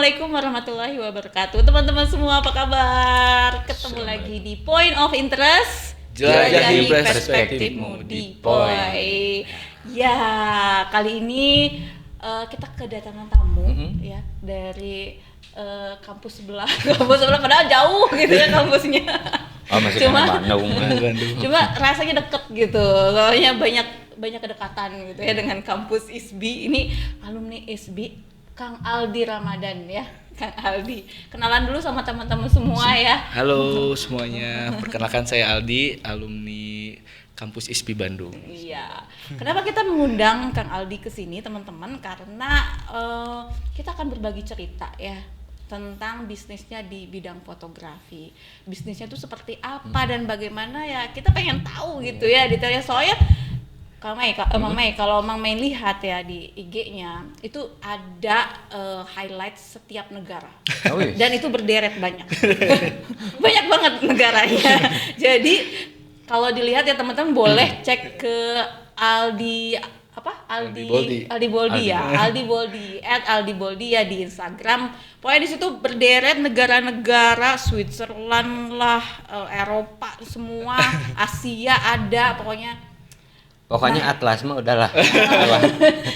Assalamualaikum warahmatullahi wabarakatuh. Teman-teman semua apa kabar? Ketemu lagi di Point of Interest. Jelajahi perspektifmu di Point. Ya, kali ini kita kedatangan tamu ya dari kampus sebelah. Kampus sebelah padahal jauh gitu ya kampusnya. Oh, masih Bandung. Cuma rasanya deket gitu. Soalnya banyak kedekatan gitu ya dengan kampus ISBI. Ini alumni ISBI Kang Aldi Ramadan ya, Kang Aldi. Kenalan dulu sama teman-teman semua ya. Halo semuanya, perkenalkan saya Aldi, alumni kampus ISBI Bandung. Iya. Kenapa kita mengundang Kang Aldi ke sini teman-teman? Karena kita akan berbagi cerita ya tentang bisnisnya di bidang fotografi. Bisnisnya itu seperti apa dan bagaimana ya? Kita pengen tahu gitu ya detailnya. Soalnya Mang May, kalau Mang May lihat ya di IG-nya itu ada highlight setiap negara. Oh, yes. Dan itu berderet banyak. Banyak banget negaranya. Jadi kalau dilihat ya teman-teman boleh cek ke Aldi Boldi ya. Aldi Boldi ya di Instagram. Pokoknya di situ berderet negara-negara, Switzerland lah, Eropa semua, Asia ada pokoknya. Pokoknya atlas mah udahlah.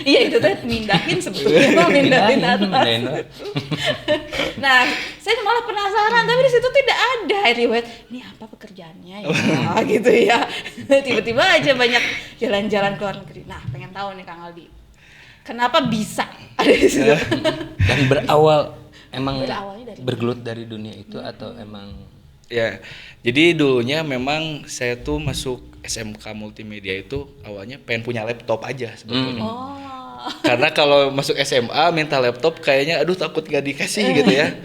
Iya itu tuh mindahin sebetulnya mindahin atlas. Nah, saya malah penasaran tapi di situ tidak ada riwayat. Ini apa pekerjaannya ya? Gitu ya. Tiba-tiba aja banyak jalan-jalan ke luar negeri. Nah, pengen tahu nih Kang Aldi. Kenapa bisa ada di situ? Dan berawal emang Berawalnya dari bergelut dari dunia itu atau emang Ya, jadi dulunya memang saya tuh masuk SMK multimedia itu awalnya pengen punya laptop aja sebetulnya. Karena kalau masuk SMA minta laptop kayaknya aduh takut gak dikasih gitu ya.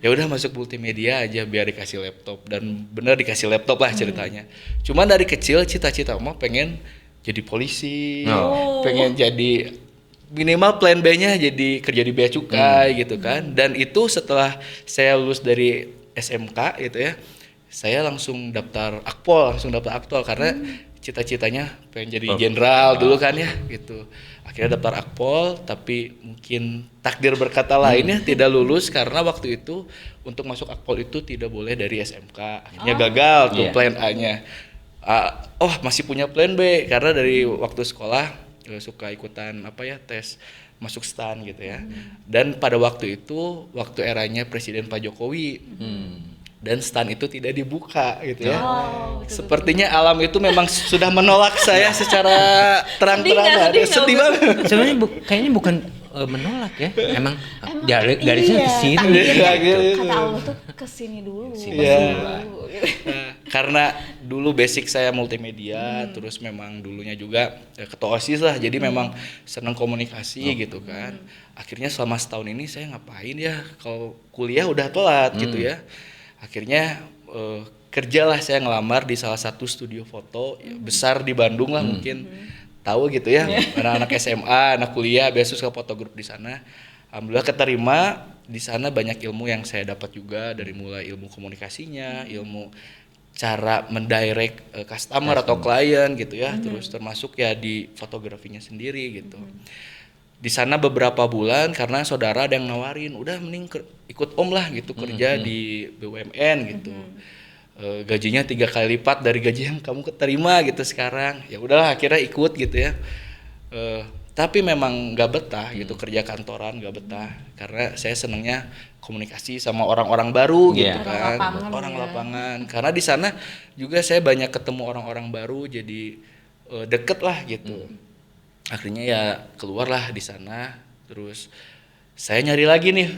Ya udah masuk multimedia aja biar dikasih laptop dan bener dikasih laptop lah ceritanya. Cuman dari kecil cita-cita mah pengen jadi polisi, pengen jadi minimal plan B-nya jadi kerja di bea cukai gitu kan. Dan itu setelah saya lulus dari SMK gitu ya, saya langsung daftar Akpol karena cita-citanya pengen jadi jenderal dulu kan ya gitu. Akhirnya daftar Akpol tapi mungkin takdir berkata lainnya tidak lulus karena waktu itu untuk masuk Akpol itu tidak boleh dari SMK. Akhirnya gagal tuh plan A-nya. Masih punya plan B karena dari waktu sekolah suka ikutan tes masuk STAN gitu ya. Dan pada waktu itu waktu eranya Presiden Pak Jokowi. Dan STAN itu tidak dibuka gitu ya. Sepertinya alam itu memang sudah menolak saya secara terang-terangan. Sedih banget. sebenarnya kayaknya bukan menolak ya. Emang garisnya ke sini. Kata Allah tuh kesini dulu. Karena dulu basic saya multimedia, terus memang dulunya juga ketua OSIS lah, jadi memang senang komunikasi gitu kan. Akhirnya selama setahun ini saya ngapain ya, kalau kuliah udah telat gitu ya. Akhirnya kerjalah saya ngelamar di salah satu studio foto besar di Bandung lah mungkin tahu gitu ya, anak-anak SMA, anak kuliah beasiswa foto grup di sana. Alhamdulillah keterima di sana, banyak ilmu yang saya dapat juga dari mulai ilmu komunikasinya, ilmu cara mendirect customer atau klien gitu ya, terus termasuk ya di fotografinya sendiri gitu. Di sana beberapa bulan karena saudara ada yang nawarin, udah mending ikut om lah gitu kerja di BUMN gitu. Gajinya 3 kali lipat dari gaji yang kamu keterima gitu sekarang. Ya udahlah akhirnya ikut gitu ya. Tapi memang nggak betah gitu kerja kantoran, nggak betah karena saya senangnya komunikasi sama orang-orang baru gitu kan, orang lapangan. Karena di sana juga saya banyak ketemu orang-orang baru, jadi deket lah gitu. Akhirnya ya keluarlah di sana, terus saya nyari lagi nih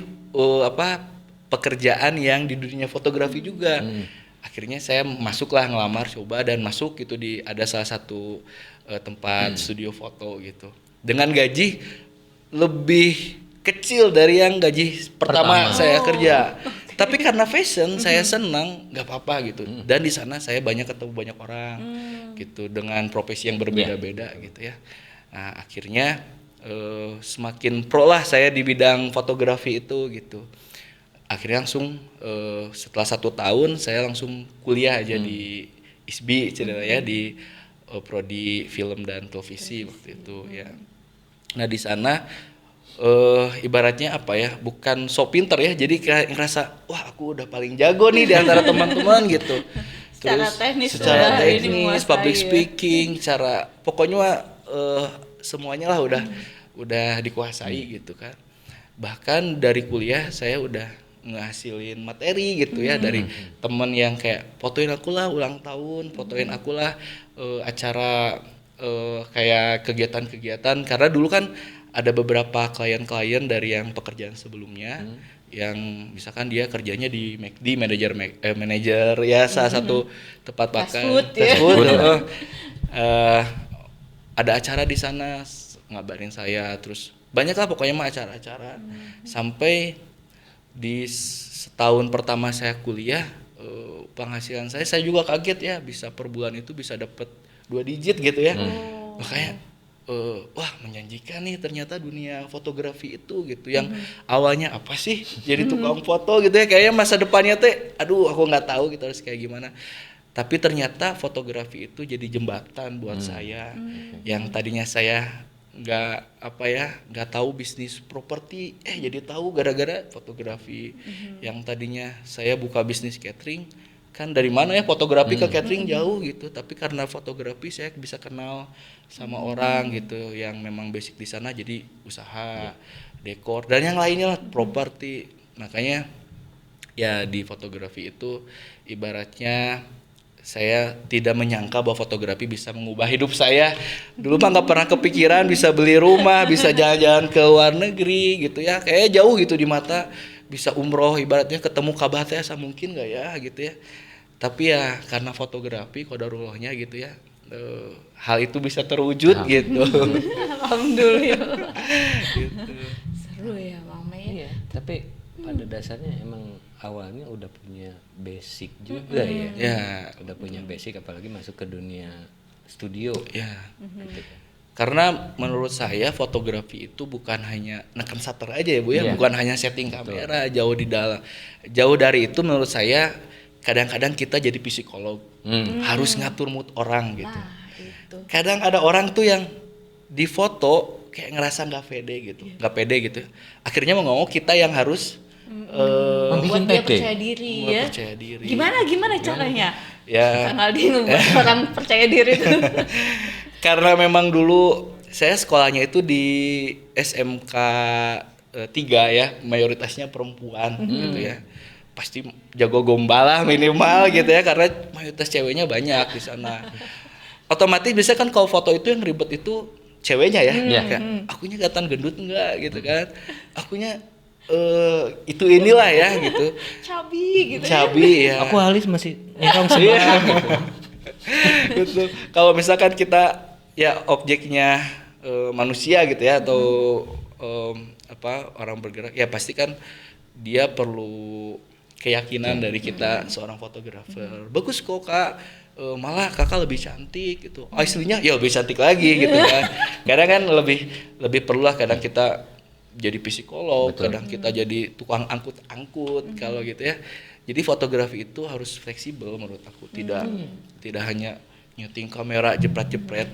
pekerjaan yang di dunia fotografi juga. Akhirnya saya masuklah, ngelamar, coba dan masuk gitu di ada salah satu tempat studio foto gitu. Dengan gaji lebih kecil dari yang gaji pertama saya kerja. Tapi karena fashion saya senang, nggak apa-apa gitu. Dan di sana saya banyak ketemu banyak orang gitu dengan profesi yang berbeda-beda gitu ya. Nah, akhirnya semakin pro lah saya di bidang fotografi itu gitu. Akhirnya langsung setelah 1 tahun saya langsung kuliah aja di ISBI ceritanya di prodi film dan televisi waktu itu ya. Nah di sana ibaratnya apa ya, bukan so pinter ya, jadi kayak ngerasa wah aku udah paling jago nih di antara teman-teman gitu. Secara Terus teknis secara udah ini teknis, menguasai public ya. speaking, cara pokoknya mah, semuanya lah udah dikuasai gitu kan. Bahkan dari kuliah saya udah ngasilin materi gitu ya, dari temen yang kayak fotoin aku lah ulang tahun, fotoin aku lah acara kayak kegiatan-kegiatan, karena dulu kan ada beberapa klien-klien dari yang pekerjaan sebelumnya yang misalkan dia kerjanya di McD, manajer ya salah satu tempat Fast makan food fast ya. food, ada acara di sana, ngabarin saya, terus banyak lah pokoknya mah acara-acara. Sampai di setahun pertama saya kuliah, penghasilan saya juga kaget ya, bisa per bulan itu bisa dapat 2 digit gitu ya. Makanya wah menjanjikan nih ternyata dunia fotografi itu gitu, yang awalnya apa sih jadi tukang foto gitu ya, kayaknya masa depannya teh aduh aku nggak tahu gitu harus kayak gimana. Tapi ternyata fotografi itu jadi jembatan buat saya, yang tadinya saya nggak tahu bisnis properti, jadi tahu gara-gara fotografi. Yang tadinya saya buka bisnis catering, kan dari mana ya fotografi ke catering jauh gitu, tapi karena fotografi saya bisa kenal sama orang gitu yang memang basic di sana, jadi usaha dekor dan yang lainnya lah, properti. Makanya ya di fotografi itu ibaratnya saya tidak menyangka bahwa fotografi bisa mengubah hidup saya. Dulu mah nggak pernah kepikiran bisa beli rumah, bisa jalan-jalan ke luar negeri gitu ya, kayak jauh gitu di mata. Bisa umroh ibaratnya ketemu Ka'bah teh asa mungkin nggak ya gitu ya. Tapi ya karena fotografi qadarullahnya gitu ya, hal itu bisa terwujud gitu. Alhamdulillah. Gitu. Seru ya Bang Mei. Iya, tapi pada dasarnya emang awalnya udah punya basic juga ya. Ya, Udah punya basic, apalagi masuk ke dunia studio. ya. Gitu kan. Karena menurut saya fotografi itu bukan hanya neken shutter aja ya Bu ya, Iya. bukan hanya setting kamera, jauh di dalam. Jauh dari itu menurut saya kadang-kadang kita jadi psikolog, harus ngatur mood orang gitu. Nah, itu. Kadang ada orang tuh yang di foto kayak ngerasa nggak pede gitu, nggak pede gitu. Akhirnya mau nggak mau kita yang harus Membuat Bikin dia pede. percaya diri Buat ya. percaya diri. Gimana caranya? Ya. Kang Aldi membuat orang percaya diri itu. Karena memang dulu saya sekolahnya itu di SMK 3 ya, mayoritasnya perempuan gitu ya. Pasti jago gombal lah minimal gitu ya, karena mayoritas ceweknya banyak di sana. Otomatis bisa kan kalau foto itu yang ribet itu ceweknya ya. Kayak, akunya kelihatan gendut enggak gitu kan. Akunya itu inilah ya gitu. Cabi gitu. Cabi ya. Aku alis masih nyerong sebelah gitu. Gitu. Kalau misalkan kita ya objeknya manusia gitu ya, atau orang bergerak ya, pasti kan dia perlu keyakinan dari kita seorang fotografer. Bagus kok Kak, malah kakak lebih cantik gitu. Aslinya ya lebih cantik lagi gitu kan. Kadang kan lebih perlulah kadang kita jadi psikolog, kadang kita jadi tukang angkut-angkut kalau gitu ya. Jadi fotografi itu harus fleksibel menurut aku, tidak hanya nyeting kamera jepret-jepret,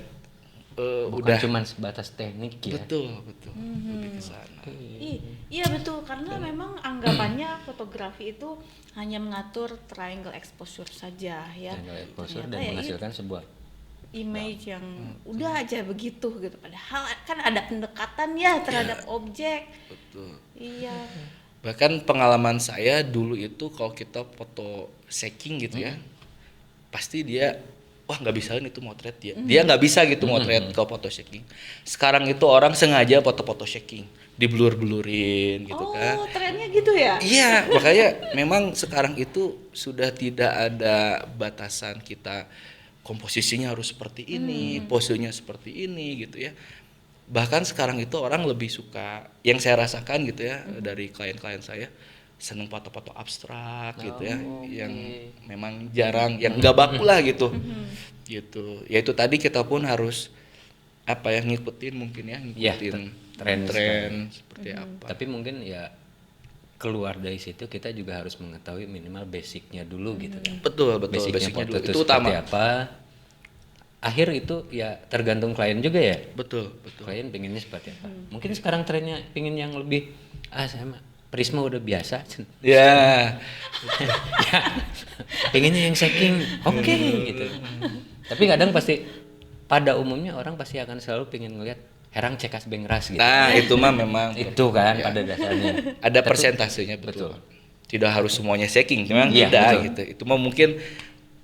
Bukan udah cuman sebatas teknik ya. betul lebih ke sana. Iya betul, karena memang anggapannya fotografi itu hanya mengatur triangle exposure saja ya. Triangle exposure Ternyata dan ya menghasilkan sebuah image yang udah aja begitu gitu, padahal kan ada pendekatan ya terhadap objek. Betul. Iya. Bahkan pengalaman saya dulu itu kalau kita foto shaking gitu ya, pasti dia wah nggak bisa itu motret dia nggak bisa gitu motret kalau foto shaking. Sekarang itu orang sengaja foto-foto shaking, diblur-blurin gitu kan. Oh, trennya gitu ya? Iya, makanya memang sekarang itu sudah tidak ada batasan kita komposisinya harus seperti ini, posenya seperti ini gitu ya. Bahkan sekarang itu orang lebih suka, yang saya rasakan gitu ya, dari klien-klien saya, seneng foto-foto abstrak gitu ya, yang memang jarang, yang nggak baku lah gitu. Gitu. Ya itu tadi kita pun harus ngikutin mungkin ya, ngikutin tren seperti apa. Tapi mungkin ya keluar dari situ kita juga harus mengetahui minimal basicnya dulu gitu kan. Betul, Basicnya basicnya foto dulu itu itu seperti utama. apa, akhir itu ya tergantung klien juga ya. Betul, betul. Klien pengennya seperti apa. Mungkin sekarang trennya pengen yang lebih saya mah Prisma udah biasa. Ya. Ya, pengennya yang shaking oke gitu. Tapi kadang pasti pada umumnya orang pasti akan selalu pengen ngelihat herang cekas bengras gitu. Nah, itu mah memang Itu kan pada dasarnya. ada persentasenya, betul. Betul. Tidak harus semuanya shaking, memang Iya, tidak betul. gitu. Itu mah mungkin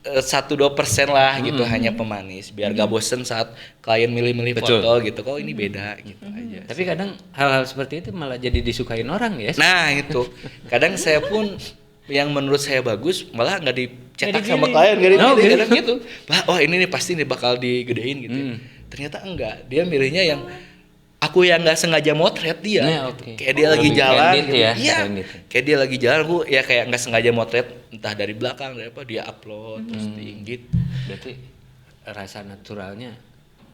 1-2% lah gitu, hanya pemanis biar gak bosen saat klien milih-milih Betul. foto gitu. Kok ini beda gitu aja. Tapi kadang hal-hal seperti itu malah jadi disukain orang ya. Nah, itu. Kadang saya pun yang menurut saya bagus malah nggak dicetak Nggak sama dipilih. klien, nggak dipilih, Oh, gitu. kadang gitu. Wah, ini nih pasti nih bakal digedein gitu. Ternyata enggak, dia milihnya yang aku yang nggak sengaja motret dia. Nah, gitu. oke. Kayak dia Oh, lagi lebih jalan candid gitu. ya, Iya. candid. Kayak dia lagi jalan, aku ya kayak nggak sengaja motret entah dari belakang dari apa dia upload terus gitu. Berarti rasa naturalnya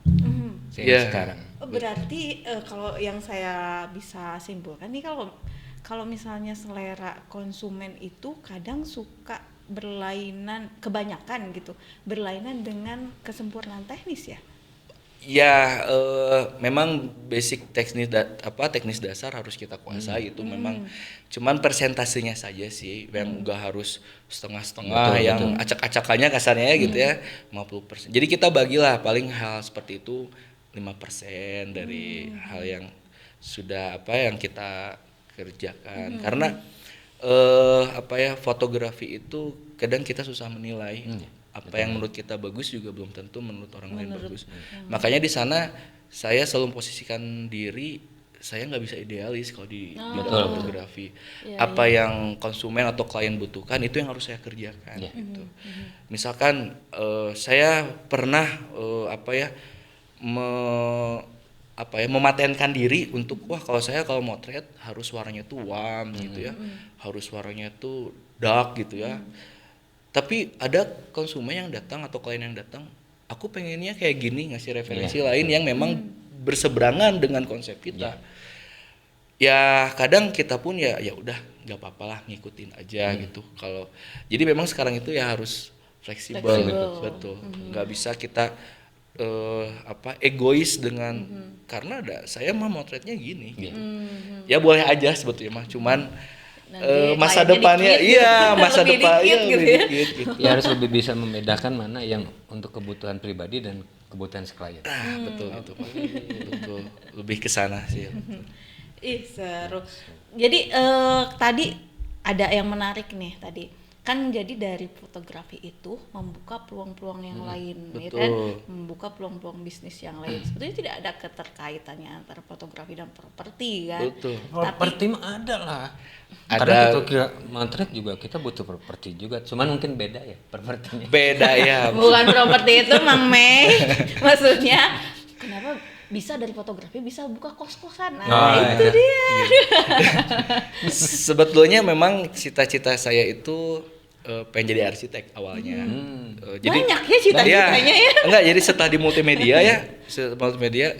Mhm. yang Iya. sekarang. Berarti kalau yang saya bisa simpulkan nih, kalau misalnya selera konsumen itu kadang suka kebanyakan gitu berlainan dengan kesempurnaan teknis ya. Ya memang basic teknis dasar harus kita kuasai itu memang cuman persentasenya saja sih yang enggak harus setengah-setengah Betul, yang acak-acakannya kasarnya ya gitu ya 50%. Jadi kita bagilah paling hal seperti itu 5% dari hal yang sudah yang kita kerjakan karena fotografi itu kadang kita susah menilai apa yang menurut kita bagus juga belum tentu menurut orang lain bagus. Makanya di sana saya selalu posisikan diri saya nggak bisa idealis kalau di bidang fotografi. Apa yang konsumen atau klien butuhkan itu yang harus saya kerjakan. Gitu. Misalkan saya pernah mematenkan diri untuk kalau motret harus warnanya tuh warm gitu ya, harus warnanya tuh dark gitu ya. Tapi ada konsumen yang datang atau klien yang datang, aku pengennya kayak gini, ngasih referensi lain yang memang berseberangan dengan konsep kita. Ya kadang kita pun ya udah nggak apa-apa lah ngikutin aja gitu. Kalau jadi memang sekarang itu ya harus fleksibel. Betul. Nggak bisa kita egois dengan karena saya mah motretnya gini gitu. Ya boleh aja sebetulnya mah cuman masa depannya masa Lebih depan dikit gitu ya. dikit gitu. Ya harus lebih bisa membedakan mana yang untuk kebutuhan pribadi dan kebutuhan si klien. Betul itu Pak. Betul. Lebih ke sana sih. Ih seru. Jadi tadi ada yang menarik nih tadi. Kan jadi dari fotografi itu membuka peluang-peluang yang lain, ya kan? Membuka peluang-peluang bisnis yang lain. Sebetulnya tidak ada keterkaitannya antara fotografi dan properti kan. Betul. Properti mah ada lah. Ada. Karena kita kira motret juga kita butuh properti juga. Cuman mungkin beda ya propertinya. Beda ya. Bukan properti itu Mang Mei. Maksudnya kenapa bisa dari fotografi bisa buka kos-kosan? Nah, itu dia. Sebetulnya memang cita-cita saya itu pengen jadi arsitek awalnya. Banyak ya cita-citanya ya. Enggak, jadi setelah di multimedia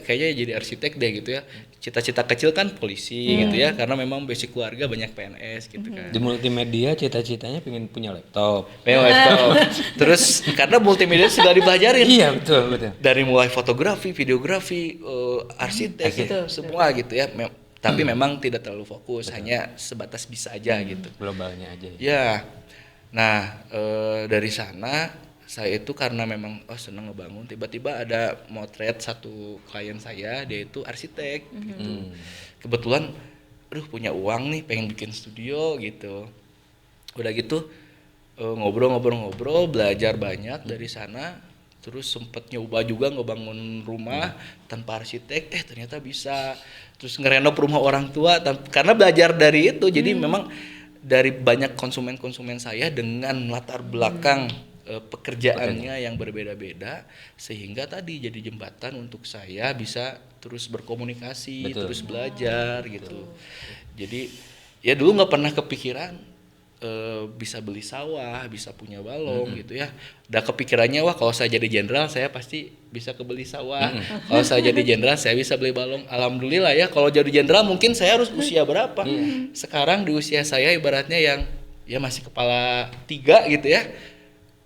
kayaknya jadi arsitek deh gitu ya. Cita-cita kecil kan polisi gitu ya, karena memang basic keluarga banyak PNS gitu kan. Di multimedia cita-citanya pengen punya laptop. Pengen laptop. Terus karena multimedia sudah dipelajarin. Iya betul. Dari mulai fotografi, videografi, arsitek gitu, semua gitu ya. Tapi memang tidak terlalu fokus, hanya sebatas bisa aja gitu. Globalnya aja. Ya, nah dari sana saya itu karena memang seneng ngebangun, tiba-tiba ada motret satu klien saya, dia itu arsitek gitu. Kebetulan, punya uang nih, pengen bikin studio gitu. Udah gitu ngobrol-ngobrol, belajar banyak dari sana. Terus sempet nyoba juga ngebangun rumah tanpa arsitek, ternyata bisa. Terus ngerenov rumah orang tua, karena belajar dari itu. Jadi memang dari banyak konsumen saya dengan latar belakang pekerjaannya yang berbeda-beda, sehingga tadi jadi jembatan untuk saya bisa terus berkomunikasi, terus belajar gitu. Jadi ya dulu nggak pernah kepikiran bisa beli sawah, bisa punya balong gitu ya. Udah kepikirannya kalau saya jadi jenderal saya pasti bisa kebeli sawah. Kalau saya jadi jenderal saya bisa beli balong. Alhamdulillah ya, kalau jadi jenderal mungkin saya harus usia berapa? Sekarang di usia saya ibaratnya yang ya masih kepala 3 gitu ya.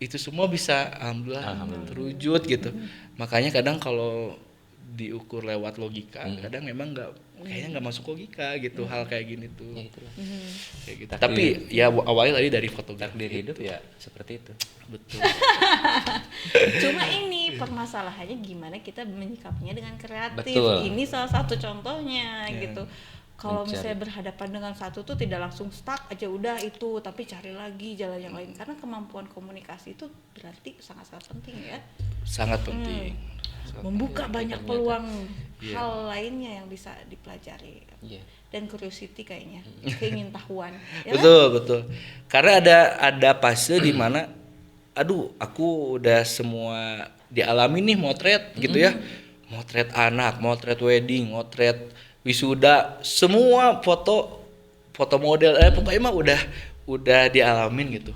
itu semua bisa alhamdulillah terwujud gitu. Makanya kadang kalau diukur lewat logika, kadang memang kayaknya nggak masuk logika gitu hal kayak gini tuh. Ya itulah. Kayak gitu. Tapi ya awalnya tadi dari fotografi Takdir hidup ya seperti itu. betul. Cuma ini permasalahannya gimana kita menyikapinya dengan kreatif. Betul. Ini salah satu contohnya Ya. gitu. Kalau Mencari. misalnya berhadapan dengan satu tuh tidak langsung stuck aja udah itu, tapi cari lagi jalan yang lain karena kemampuan komunikasi itu berarti sangat-sangat penting ya. Sangat penting. Membuka banyak peluang Iya. hal lainnya yang bisa dipelajari. Iya. Dan curiosity kayaknya, keingintahuan. Ya kan? Betul, betul. Karena ada fase di mana aduh, aku udah semua dialami nih motret gitu ya. Motret anak, motret wedding, motret wisuda, semua foto model pokoknya mah udah dialamin gitu.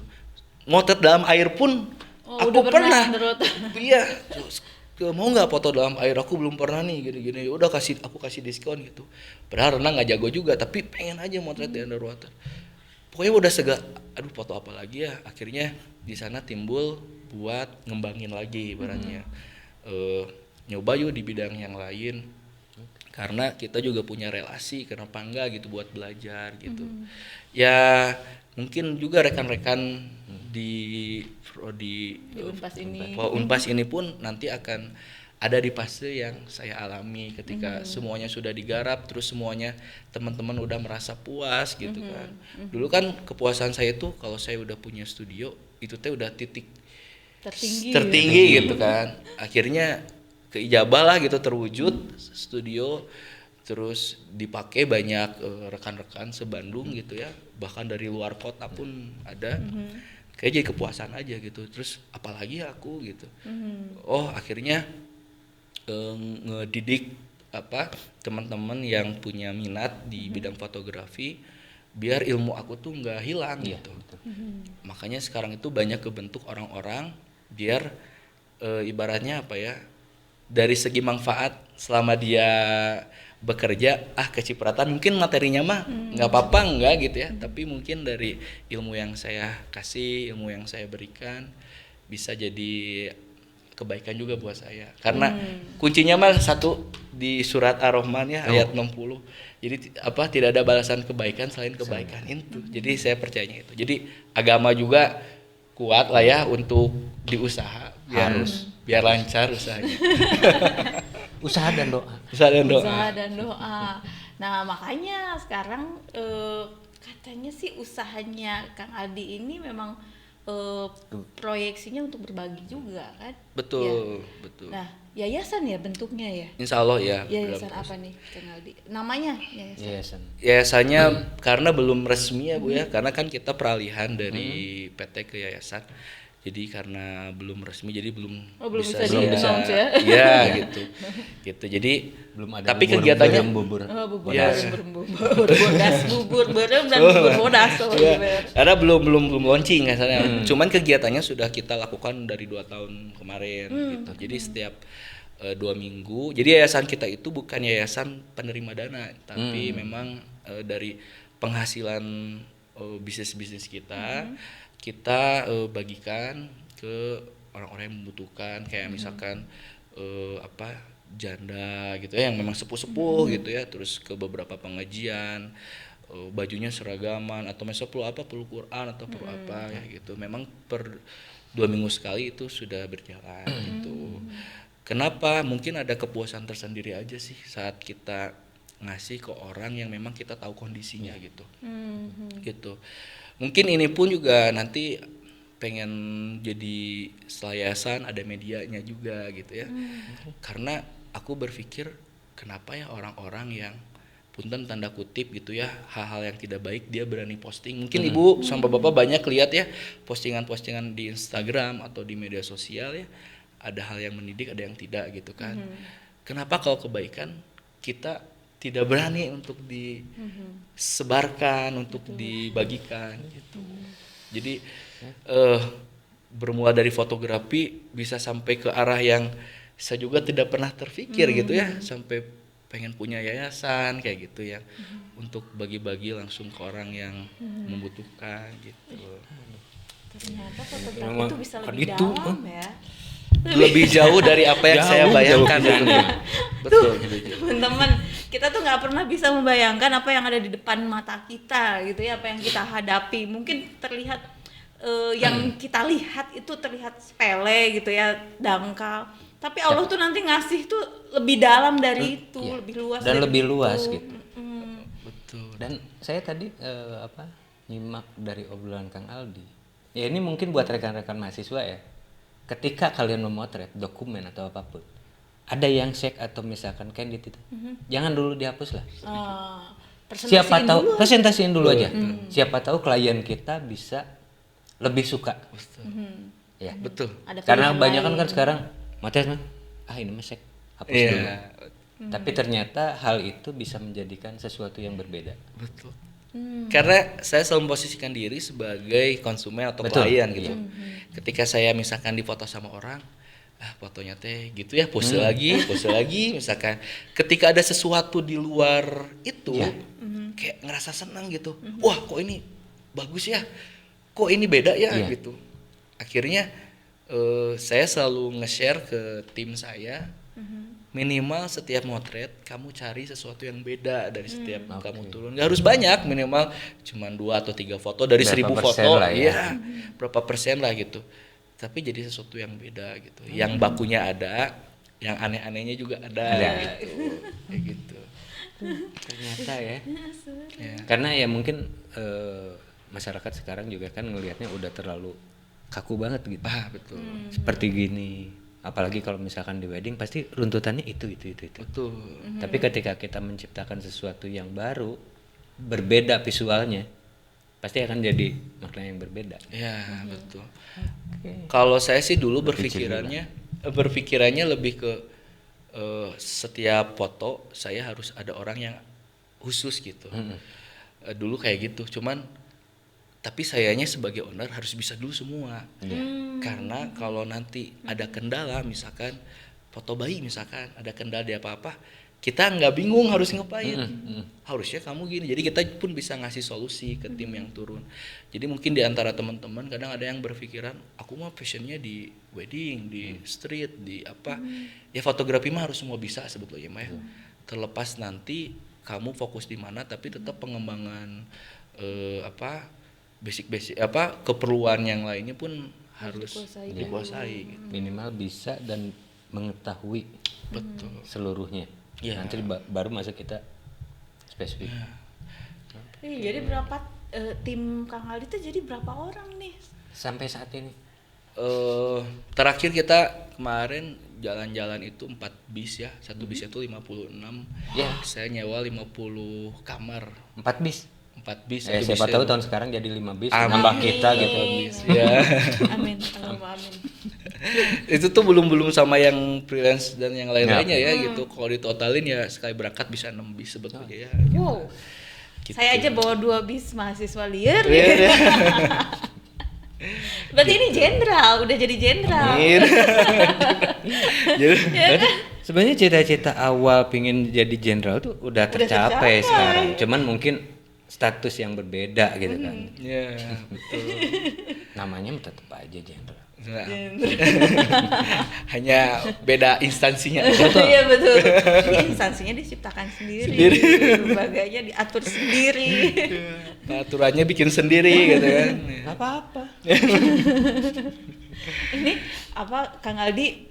Motret dalam air pun Oh, aku udah pernah. menurut. Iya. Terus, mau nggak foto dalam air, aku belum pernah nih gini-gini. Udah aku kasih diskon gitu. Padahal renang nggak jago juga, tapi pengen aja motret di underwater. Pokoknya udah aduh foto apa lagi ya. Akhirnya di sana timbul buat ngembangin lagi ibaratnya. Nyoba yuk di bidang yang lain. Karena kita juga punya relasi, kenapa enggak gitu buat belajar gitu. Ya mungkin juga rekan-rekan di prodi Di Unpas ini. Unpas ini pun nanti akan ada di fase yang saya alami ketika semuanya sudah digarap, terus semuanya teman-teman udah merasa puas gitu kan. Dulu kan kepuasan saya tuh kalau saya udah punya studio itu teh udah titik tertinggi. gitu kan. Akhirnya keijabah lah gitu, terwujud studio, terus dipakai banyak rekan-rekan se-Bandung gitu ya, bahkan dari luar kota pun ada. Kayak jadi kepuasan aja gitu. Terus apalagi aku gitu. Oh akhirnya ngedidik teman-teman yang punya minat di bidang fotografi biar ilmu aku tuh nggak hilang gitu. Makanya sekarang itu banyak kebentuk orang-orang biar ibaratnya apa ya, dari segi manfaat selama dia bekerja kecipratan mungkin materinya mah nggak apa-apa nggak gitu ya, tapi mungkin dari ilmu yang saya kasih, ilmu yang saya berikan bisa jadi kebaikan juga buat saya. Karena kuncinya mah satu di surat Ar-Rahman ya ayat 60. Jadi tidak ada balasan kebaikan selain kebaikan itu. Jadi saya percayanya itu. Jadi agama juga kuat lah ya untuk diusaha biar lancar usahanya. Usaha dan doa. Usaha dan doa. Usaha dan doa. Nah makanya sekarang katanya sih usahanya Kang Aldi ini memang proyeksinya untuk berbagi juga kan? Betul, Ya. betul. Nah yayasan ya bentuknya ya? Insya Allah ya. Yayasan apa nih Kang Aldi? Namanya yayasan? Yayasan. Yayasannya karena belum resmi ya Bu ya, karena kan kita peralihan dari PT ke yayasan. Jadi karena belum resmi jadi belum belum bisa di-announce ya? Iya gitu. Gitu. Jadi Belum ada tapi bubur, kegiatannya bubur. Bubur Ya. bodas, bubur berem dan bubur bodas. Iya, karena belum launching kasarnya. Cuman kegiatannya sudah kita lakukan dari 2 tahun kemarin gitu. Jadi setiap 2 minggu. Jadi yayasan kita itu bukan yayasan penerima dana, tapi memang dari penghasilan bisnis kita kita bagikan ke orang-orang yang membutuhkan, kayak misalkan janda gitu ya yang memang sepuh-sepuh gitu ya, terus ke beberapa pengajian, bajunya seragaman atau misalnya perlu Quran atau perlu apa ya gitu. Memang per 2 minggu sekali itu sudah berjalan gitu. Kenapa? Mungkin ada kepuasan tersendiri aja sih saat kita ngasih ke orang yang memang kita tahu kondisinya gitu. Gitu. Mungkin ini pun juga nanti pengen jadi yayasan ada medianya juga gitu ya. Karena aku berpikir kenapa ya orang-orang yang punten tanda kutip gitu ya, hal-hal yang tidak baik dia berani posting. Mungkin Ibu sama Bapak banyak lihat ya postingan-postingan di Instagram atau di media sosial ya, ada hal yang mendidik, ada yang tidak gitu kan. Kenapa kalau kebaikan kita tidak berani untuk disebarkan, untuk dibagikan gitu. Jadi bermula dari fotografi bisa sampai ke arah yang saya juga tidak pernah terpikir gitu ya, sampai pengen punya yayasan kayak gitu ya, untuk bagi-bagi langsung ke orang yang membutuhkan gitu. Ternyata fotografi Memang itu bisa kan lebih itu, dalam ya. Lebih jauh dari apa yang saya Jauh, bayangkan. jauh Betul. Betul. Betul. Teman-teman, kita tuh nggak pernah bisa membayangkan apa yang ada di depan mata kita gitu ya, apa yang kita hadapi. Mungkin terlihat yang kita lihat itu terlihat sepele gitu ya, dangkal. Tapi Allah tuh nanti ngasih tuh lebih dalam dari itu, Iya. lebih luas Dan dari lebih itu. luas gitu. Betul. Dan saya tadi nyimak dari obrolan Kang Aldi. Ya ini mungkin buat rekan-rekan mahasiswa ya. Ketika kalian memotret dokumen atau apapun, ada yang shake atau misalkan candid itu, jangan dulu dihapus lah. Siapa tahu dulu. presentasiin dulu aja. Siapa tahu klien kita bisa lebih suka. Ya. Betul. Ada Karena pilihan kebanyakan lain. kan sekarang materi ini mah shake, hapus dulu. Iya. Tapi ternyata hal itu bisa menjadikan sesuatu yang berbeda. Betul. Karena saya selalu memposisikan diri sebagai konsumen atau Betul. klien gitu. Ketika saya misalkan difoto sama orang, fotonya teh gitu ya, pose lagi, misalkan. Ketika ada sesuatu di luar itu, kayak ngerasa senang gitu. Wah, kok ini bagus ya? Kok ini beda ya Iya. gitu. Akhirnya saya selalu nge-share ke tim saya. Minimal setiap motret kamu cari sesuatu yang beda dari setiap kamu turun. Gak harus banyak, minimal cuman 2 atau 3 foto dari Berapa 1000 persen foto. lah ya. Iya, berapa persen lah gitu. Tapi jadi sesuatu yang beda gitu. Yang bakunya ada, yang aneh-anehnya juga ada gitu. Kayak gitu. Ternyata ya. Ya. Karena ya mungkin masyarakat sekarang juga kan ngelihatnya udah terlalu kaku banget gitu. Betul. Seperti gini. Apalagi kalau misalkan di wedding pasti runtutannya itu. Betul. Tapi ketika kita menciptakan sesuatu yang baru, berbeda visualnya, pasti akan jadi makna yang berbeda. Ya, betul. Oke. Kalau saya sih dulu berpikirannya lebih ke setiap foto saya harus ada orang yang khusus gitu. Dulu kayak gitu, cuman tapi sayanya sebagai owner harus bisa dulu semua. Karena kalau nanti ada kendala, misalkan foto bayi misalkan ada kendala di apa-apa, kita nggak bingung harus ngapain. Harusnya kamu gini. Jadi kita pun bisa ngasih solusi ke tim yang turun. Jadi mungkin di antara teman-teman kadang ada yang berpikiran, aku mah passionnya di wedding, di street, di apa. Ya fotografi mah harus semua bisa sebetulnya mah ya. Terlepas nanti kamu fokus di mana, tapi tetap pengembangan basic keperluan yang lainnya pun harus dikuasai gitu. Minimal bisa dan mengetahui Betul. seluruhnya. Iya. Nanti baru masuk kita spesifik. Jadi berapa tim Kang Aldi itu jadi berapa orang nih? Sampai saat ini Terakhir kita kemarin jalan-jalan itu 4 bis ya. Satu bis itu 56. Ya. Saya nyewa 50 kamar. 4 bis. 4 bis. Siapa bisnya tahu tahun sekarang jadi 5 bis, Amin. nambah kita gitu. bis. Ya. Amin, Allahumma amin. Itu tuh belum sama yang freelance dan yang lain-lainnya ya gitu. Kalau ditotalin ya sekali berangkat bisa 6 bis sebetulnya ya. Wow. Gitu. Saya aja bawa 2 bis mahasiswa liar. Iya, iya. Berarti ini jenderal, udah jadi jenderal. Amin. Jadi, Berarti sebenarnya cita-cita awal pingin jadi jenderal tuh udah tercapai tercapai. sekarang. Cuman mungkin status yang berbeda gitu kan. ya betul. Namanya tetap aja jenderal. Nah, hanya beda instansinya. Iya betul. Ini instansinya diciptakan sendiri. Lembaganya diatur sendiri. Aturannya bikin sendiri gitu kan. Gak apa-apa. Ini apa Kang Aldi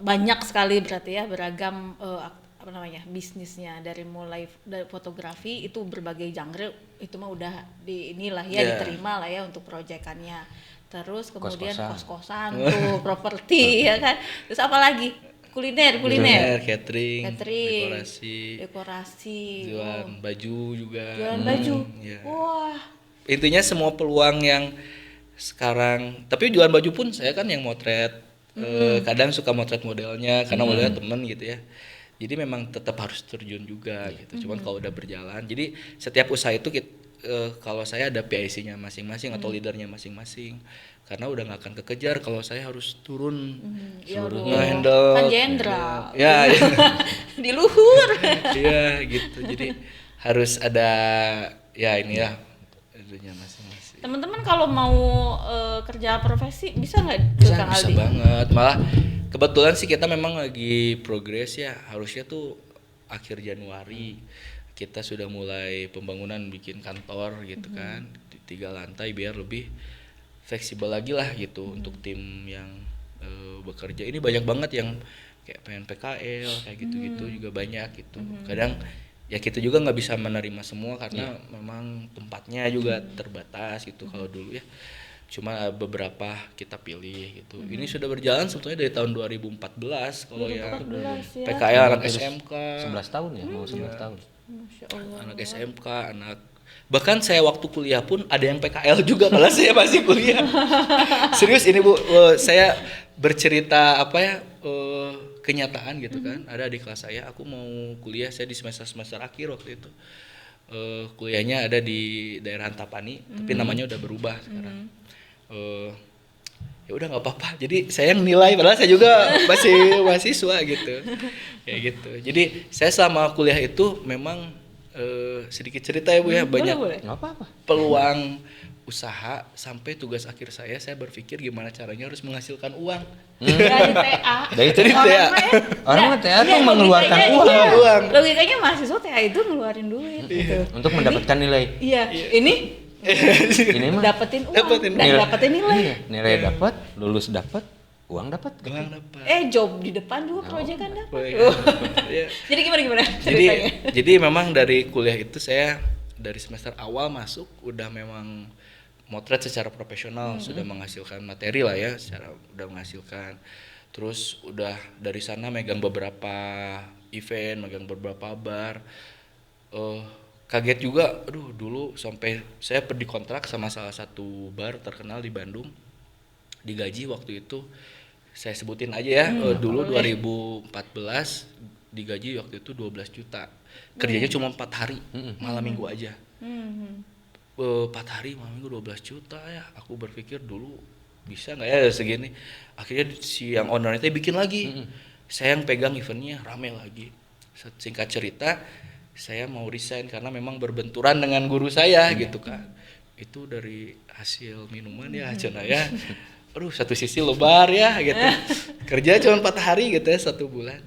banyak sekali berarti ya beragam apa namanya bisnisnya dari mulai dari fotografi itu berbagai genre itu mah udah di inilah ya Yeah. diterima lah ya untuk proyekannya. Terus kemudian Kos-kosan. kos-kosan tuh properti ya kan. Terus apa lagi? Kuliner. Catering, Dekorasi. jualan baju juga. Jualan baju. Ya. Wah. Intinya semua peluang yang sekarang, tapi jualan baju pun saya kan yang motret. Kadang suka motret modelnya karena modelnya temen gitu ya. Jadi memang tetap harus terjun juga gitu. Cuman kalau udah berjalan, jadi setiap usaha itu kalau saya ada PIC-nya masing-masing atau leadernya masing-masing. Karena udah nggak akan kekejar kalau saya harus turun Ya handle. kan jenderal. Ya, ya. Di luhur. Iya gitu. Jadi harus ada ya ini ya itunya masing-masing. Teman-teman kalau mau kerja profesi bisa nggak ke Bisa, Kang bisa Aldi? banget. Malah kebetulan sih kita memang lagi progres ya. Harusnya tuh akhir Januari kita sudah mulai pembangunan bikin kantor gitu kan. 3 lantai biar lebih fleksibel lagi lah gitu untuk tim yang bekerja. Ini banyak banget yang kayak PNPKL kayak gitu-gitu juga banyak gitu. Kadang ya kita juga nggak bisa menerima semua karena memang tempatnya juga terbatas gitu kalau dulu ya. Cuma beberapa kita pilih gitu. Ini sudah berjalan sebetulnya dari tahun 2014 kalau yang 2014 ya. PKL anak SMK, 11 tahun ya, mau 11 tahun. Masya Allah. anak SMK, anak bahkan saya waktu kuliah pun ada yang PKL juga kalau saya masih kuliah. Serius ini Bu, saya bercerita apa ya kenyataan gitu kan. Ada di kelas saya, aku mau kuliah, saya di semester akhir waktu itu. Kuliahnya ada di daerah Antapani, tapi namanya udah berubah sekarang. Ya udah nggak apa-apa. Jadi saya yang nilai, padahal saya juga masih mahasiswa gitu, kayak gitu. Jadi saya selama kuliah itu memang sedikit cerita ya Bu ya, banyak Boleh. Nggak apa-apa. peluang usaha sampai tugas akhir saya berpikir gimana caranya harus menghasilkan uang. Dari TA. Dari Dari Orang TA. mah ya, Orang mah TA tuh iya, mengeluarkan logikanya, uang. iya. Uang. Logikanya mahasiswa TA itu ngeluarin duit gitu. Untuk mendapatkan nilai. Iya, ini Ini mah dapetin uang Dapetin dan nilai. dapetin nilai. Iya, nilai dapat, lulus dapat, uang dapat. Uang dapat. Job di depan juga proyek kan dapat. Iya. Jadi gimana Jadi ceritanya? jadi memang dari kuliah itu saya dari semester awal masuk udah memang motret secara profesional, sudah menghasilkan materi lah ya, secara udah menghasilkan. Terus udah dari sana megang beberapa event, megang beberapa bar. Kaget juga, aduh dulu sampai saya dikontrak sama salah satu bar terkenal di Bandung. Digaji waktu itu saya sebutin aja ya, dulu 2014 digaji waktu itu 12 juta. Kerjanya cuma 4 hari, malam minggu aja. 4 hari malam minggu 12 juta ya. Aku berpikir dulu bisa nggak ya segini. Akhirnya si yang owner itu bikin lagi. Saya yang pegang eventnya, rame lagi. Singkat cerita, saya mau resign karena memang berbenturan dengan guru saya gitu kan. Itu dari hasil minuman ya Cina ya. Aduh satu sisi lebar ya gitu. Kerja cuma 4 hari gitu ya, 1 bulan.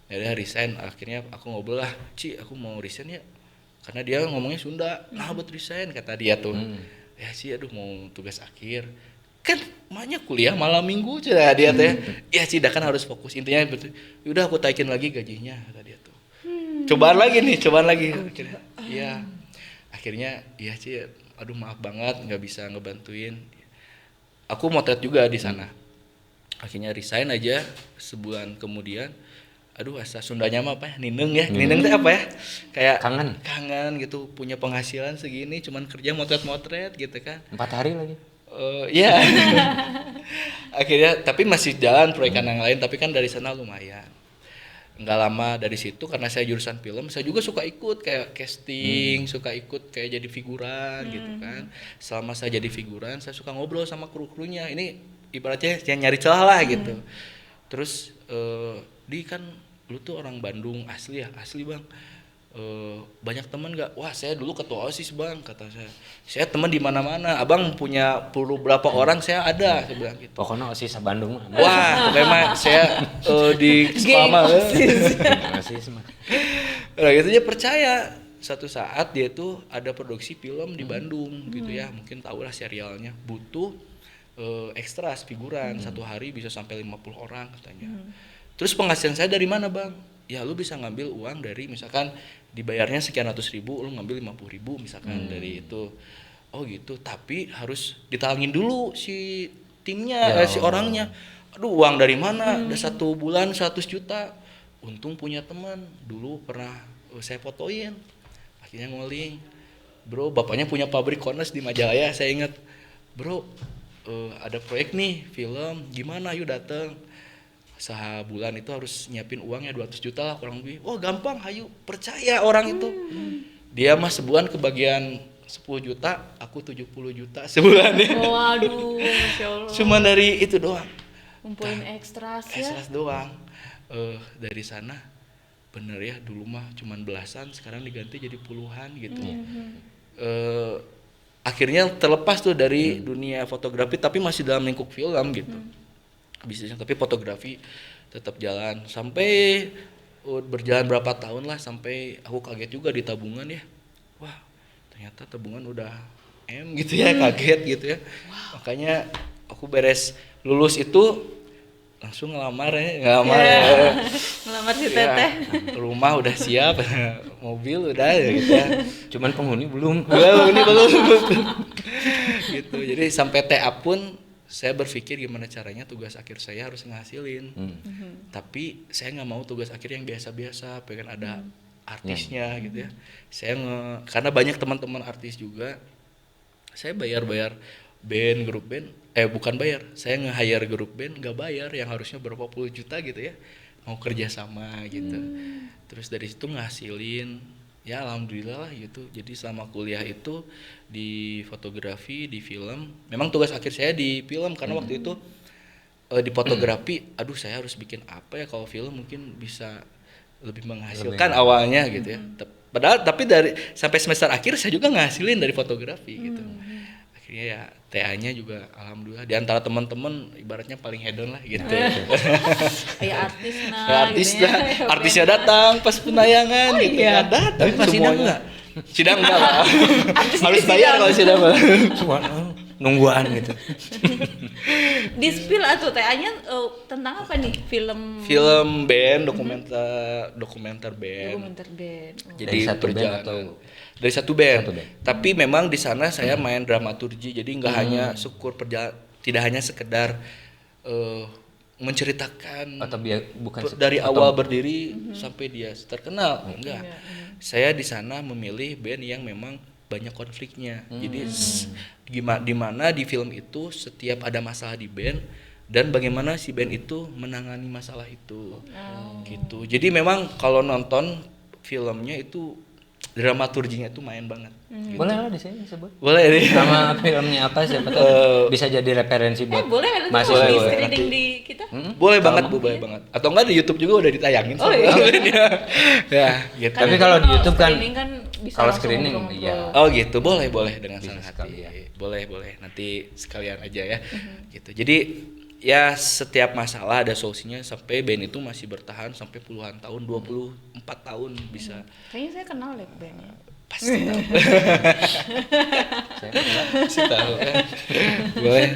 Ya udah resign, akhirnya aku ngobrol lah, Ci aku mau resign ya. Karena dia ngomongnya Sunda, nah buat resign kata dia tuh. Ya sih aduh mau tugas akhir. Kan maknya kuliah malam minggu aja dia teh. Ya Ci dah kan harus fokus, intinya betul. Udah aku taikin lagi gajinya kata dia tuh. Cobaan lagi akhirnya. Iya. Akhirnya iya Ci, aduh maaf banget nggak bisa ngebantuin. Aku motret juga di sana. Akhirnya resign aja, sebulan kemudian. Aduh asa Sundanya mah apa ya? Nineng ya. Nineng teh apa ya? Kayak kangen gitu, punya penghasilan segini cuman kerja motret-motret gitu kan. 4 hari lagi. Iya. Akhirnya tapi masih jalan proyekan yang lain, tapi kan dari sana lumayan. Nggak lama dari situ karena saya jurusan film, saya juga suka ikut kayak casting, suka ikut kayak jadi figuran gitu kan. Selama saya jadi figuran, saya suka ngobrol sama kru-krunya. Ini ibaratnya yang nyari celah lah gitu. Terus di kan lu tuh orang Bandung asli ya, asli Bang. Banyak teman nggak? Wah saya dulu ketua OSIS Bang, kata saya. Saya teman di mana-mana. Abang punya berapa orang saya ada, saya bilang gitu. Pokoknya OSIS Bandung mah. Wah, memang saya di Spama. OSIS mah. Nah, gitu dia percaya. Satu saat dia tuh ada produksi film di Bandung gitu ya. Mungkin tahu lah serialnya. Butuh ekstras figuran. 1 hari bisa sampai 50 orang katanya. Terus penghasilan saya dari mana Bang? Ya lu bisa ngambil uang dari misalkan dibayarnya sekian ratus ribu, lu ngambil 50.000 misalkan dari itu. Oh gitu, tapi harus ditalangin dulu si timnya, si orangnya. Aduh uang dari mana? Udah 1 bulan 100 juta. Untung punya teman, dulu pernah saya fotoin. Akhirnya ngoling. Bro, bapaknya punya pabrik Kones di Majalaya, saya ingat. Bro, ada proyek nih film, gimana yuk dateng. Sebulan itu harus nyiapin uangnya 200 juta lah kurang lebih. Wah gampang, hayu percaya orang itu. Dia mah sebulan kebagian 10 juta, aku 70 juta sebulan ya. Waduh, Masya Allah. Cuma dari itu doang. Kumpulin ekstras ya. Ekstras doang. Dari sana bener ya dulu mah cuman belasan, sekarang diganti jadi puluhan gitu. akhirnya terlepas tuh dari dunia fotografi tapi masih dalam lingkup film gitu. Bisnisnya tapi fotografi tetap jalan sampai berjalan berapa tahun lah sampai aku kaget juga di tabungan ya. Wah, ternyata tabungan udah gitu ya, kaget gitu ya. Makanya aku beres lulus itu langsung ngelamar ya. Ngelamar si Ya, Teteh. rumah udah siap, mobil udah ya gitu ya. Cuman penghuni belum. Belum gitu. Jadi sampai TA pun saya berpikir gimana caranya tugas akhir saya harus ngasilin. Tapi saya nggak mau tugas akhir yang biasa-biasa, pengen ada artisnya gitu ya. Karena banyak teman-teman artis juga, saya bayar band, grup band, bukan bayar, saya nge-hire grup band nggak bayar yang harusnya berapa puluh juta gitu ya, mau kerja sama gitu. Terus dari situ ngasilin, ya alhamdulillah lah gitu. Jadi selama kuliah itu di fotografi, di film, memang tugas akhir saya di film karena waktu itu di fotografi, aduh saya harus bikin apa ya kalau film mungkin bisa lebih menghasilkan awalnya gitu ya. Padahal tapi dari sampai semester akhir saya juga ngasilin dari fotografi gitu. Akhirnya ya TA-nya juga alhamdulillah di antara teman-teman ibaratnya paling hedon lah gitu. Kayak artis nah. Ya, artis gitu ya. dah, artisnya datang pas penayangan gitu iya. ya, datang Tapi pas sidang semuanya. enggak? Sidang enggak lah. Artis Harus di bayar sidang. kalau sidang mah. Cuma nungguan gitu. Di spill atau TA-nya tentang apa nih? Film band, dokumenter band. Dokumenter band. Oh. Jadi Dari satu band perjalanan atau- dari satu band. Satu band. Tapi memang di sana saya main dramaturgi. Jadi nggak hanya tidak hanya sekedar menceritakan Atau bukan dari atau- awal berdiri sampai dia terkenal. Enggak. Saya di sana memilih band yang memang banyak konfliknya. Jadi di mana di film itu setiap ada masalah di band dan bagaimana si band itu menangani masalah itu. Gitu. Jadi memang kalau nonton filmnya itu dramaturginya itu main banget. Gitu. Boleh lah di sini disebut. Boleh nih. Nama filmnya apa siapa tahu bisa jadi referensi buat Boleh nanti mahasiswa. kalau di boleh. screening di kita. Boleh banget Bu, boleh banget. Atau enggak di YouTube juga udah ditayangin. Oh, iya. Ya, gitu. Tapi Karena kalau di kalau YouTube kan- screening bisa kalau langsung screening, ngobrol-ngobrol. iya. Oh gitu, boleh dengan Bisa senang hati. sekalian. Boleh, nanti sekalian aja ya. Gitu. Jadi ya setiap masalah ada solusinya sampai band itu masih bertahan sampai puluhan tahun, 24 tahun bisa. Kayaknya saya kenal deh bandnya. Pasti tahu. Pasti tahu kan. Boleh.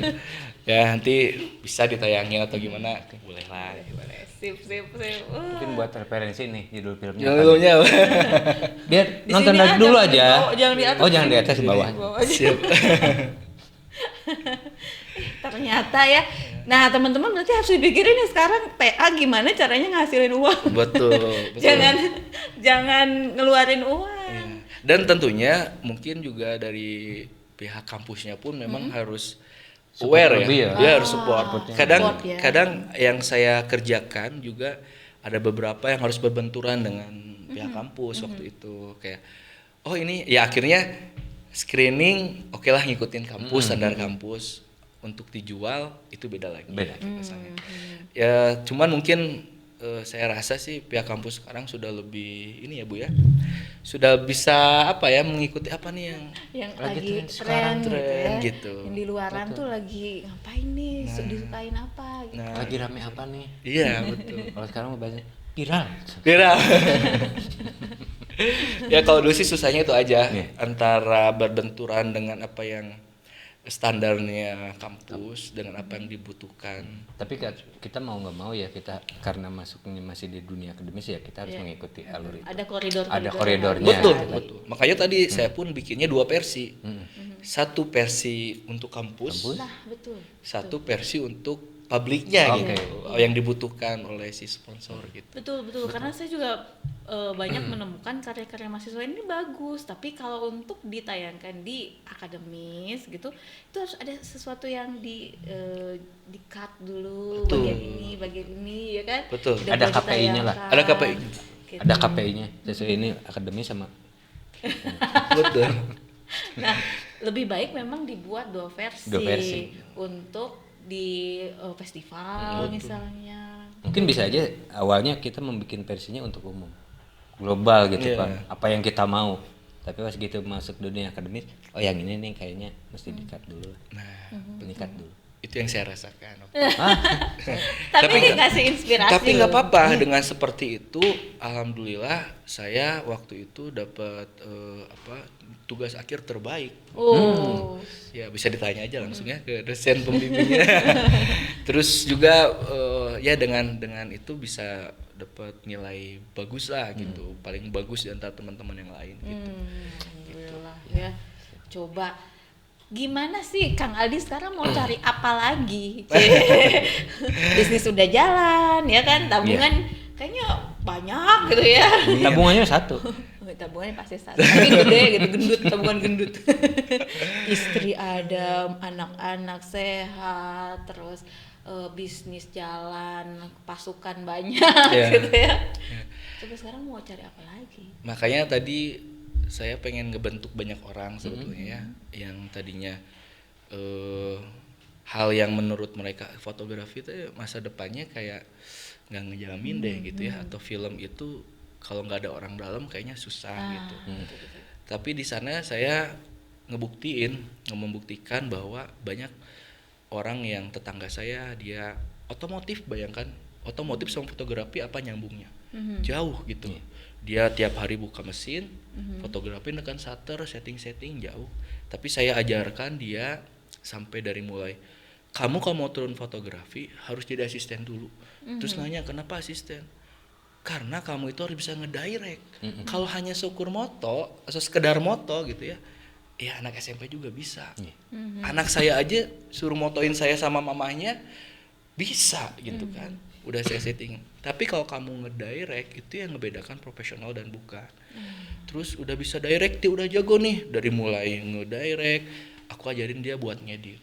Ya nanti bisa ditayangin atau gimana? Boleh lah. Sip. Mungkin buat referensi nih judul filmnya. apa nih? Judulnya Biar Di nonton sini dari aja, dulu di aja. bawah, jangan di atas. Oh, jangan di atas di bawah. Bawa aja. siap. Ternyata ya. Nah, teman-teman berarti harus dipikirin nih sekarang TA gimana caranya ngasilin uang. Betul. Jangan ngeluarin uang. Iya. Dan tentunya mungkin juga dari pihak kampusnya pun memang harus aware lebih ya. ya. Dia harus support. Kadang Support ya. kadang yang saya kerjakan juga ada beberapa yang harus berbenturan dengan pihak kampus waktu itu kayak oh ini ya akhirnya screening oke lah ngikutin kampus standar kampus untuk dijual itu beda lagi. Beda. Rasanya. Ya cuman mungkin saya rasa sih pihak kampus sekarang sudah lebih ini ya Bu ya. Sudah bisa apa ya mengikuti apa nih yang lagi tren tren sekarang, gitu ya. tren gitu. Yang di luaran tuh lagi ngapain nih, disukain apa gitu. Nah, Lagi rame apa nih? iya betul. Kalau sekarang bahasanya viral. Viral. Ya kalau dulu sih susahnya itu aja Iya. antara berbenturan dengan apa yang standarnya kampus dengan apa yang dibutuhkan. Tapi kita mau nggak mau ya kita karena masuknya masih di dunia akademis ya kita harus mengikuti alur itu. Ada koridor. Ada koridornya. Betul, Ada. betul. Makanya tadi saya pun bikinnya 2 versi. Satu versi untuk kampus, Nah, betul. satu versi untuk publiknya Oke. gitu. Yang dibutuhkan oleh si sponsor gitu. Betul. Karena saya juga banyak menemukan karya-karya mahasiswa ini bagus, tapi kalau untuk ditayangkan di akademis gitu, itu harus ada sesuatu yang di cut dulu Betul. bagian ini ya kan? Betul. Tidak Ada boleh KPI-nya lah. ditayangkan, Ada KPI-nya. gitu. Ada KPI-nya. Sesuai ini akademis sama Betul. Nah, lebih baik memang dibuat 2 versi, Dua versi. untuk di festival misalnya. mungkin bisa aja awalnya kita membuat versinya untuk umum global gitu Iya. kan apa yang kita mau Tapi pas gitu masuk dunia akademis, oh yang ini nih kayaknya mesti di-cut dulu lah. Nah, Penyikat dulu. itu yang saya rasakan. Tapi Tapi dikasih inspirasi. Tapi nggak loh. apa-apa dengan seperti itu. Alhamdulillah saya waktu itu dapat tugas akhir terbaik. Oh. Ya bisa ditanya aja langsung ya ke dosen pembimbingnya. Terus juga ya dengan itu bisa dapat nilai bagus lah gitu, paling bagus di antara teman-teman yang lain gitu. Alhamdulillah ya. Coba gimana sih Kang Aldi sekarang mau cari apa lagi? Bisnis udah jalan ya kan, tabungan kayaknya banyak gitu ya. Tabungannya satu. Tabungannya pasti satu, tapi gede gitu, gendut, tabungan gendut. Istri ada, anak-anak sehat, terus bisnis jalan, pasukan banyak gitu ya. Coba sekarang mau cari apa lagi? Makanya tadi saya pengen ngebentuk banyak orang sebetulnya ya, yang tadinya hal yang menurut mereka fotografi itu masa depannya kayak nggak ngejamin deh gitu ya, atau film itu kalau nggak ada orang dalam kayaknya susah gitu. Tapi di sana saya membuktikan bahwa banyak orang yang tetangga saya dia otomotif, bayangkan otomotif sama fotografi apa nyambungnya? Jauh gitu. Dia tiap hari buka mesin, fotografi nekan shutter, setting jauh. Tapi saya ajarkan dia sampai dari mulai kamu kalau mau turun fotografi harus jadi asisten dulu. Terus nanya kenapa asisten? Karena kamu itu harus bisa ngedirect. Kalau hanya syukur moto atau sekedar moto gitu ya, ya anak SMP juga bisa. Anak saya aja suruh motoin saya sama mamahnya bisa gitu kan. Udah saya setting. Tapi kalau kamu ngedirect itu yang ngebedakan profesional dan bukan. Terus udah bisa direct, dia udah jago nih. Dari mulai ngedirect, aku ajarin dia buat ngedit.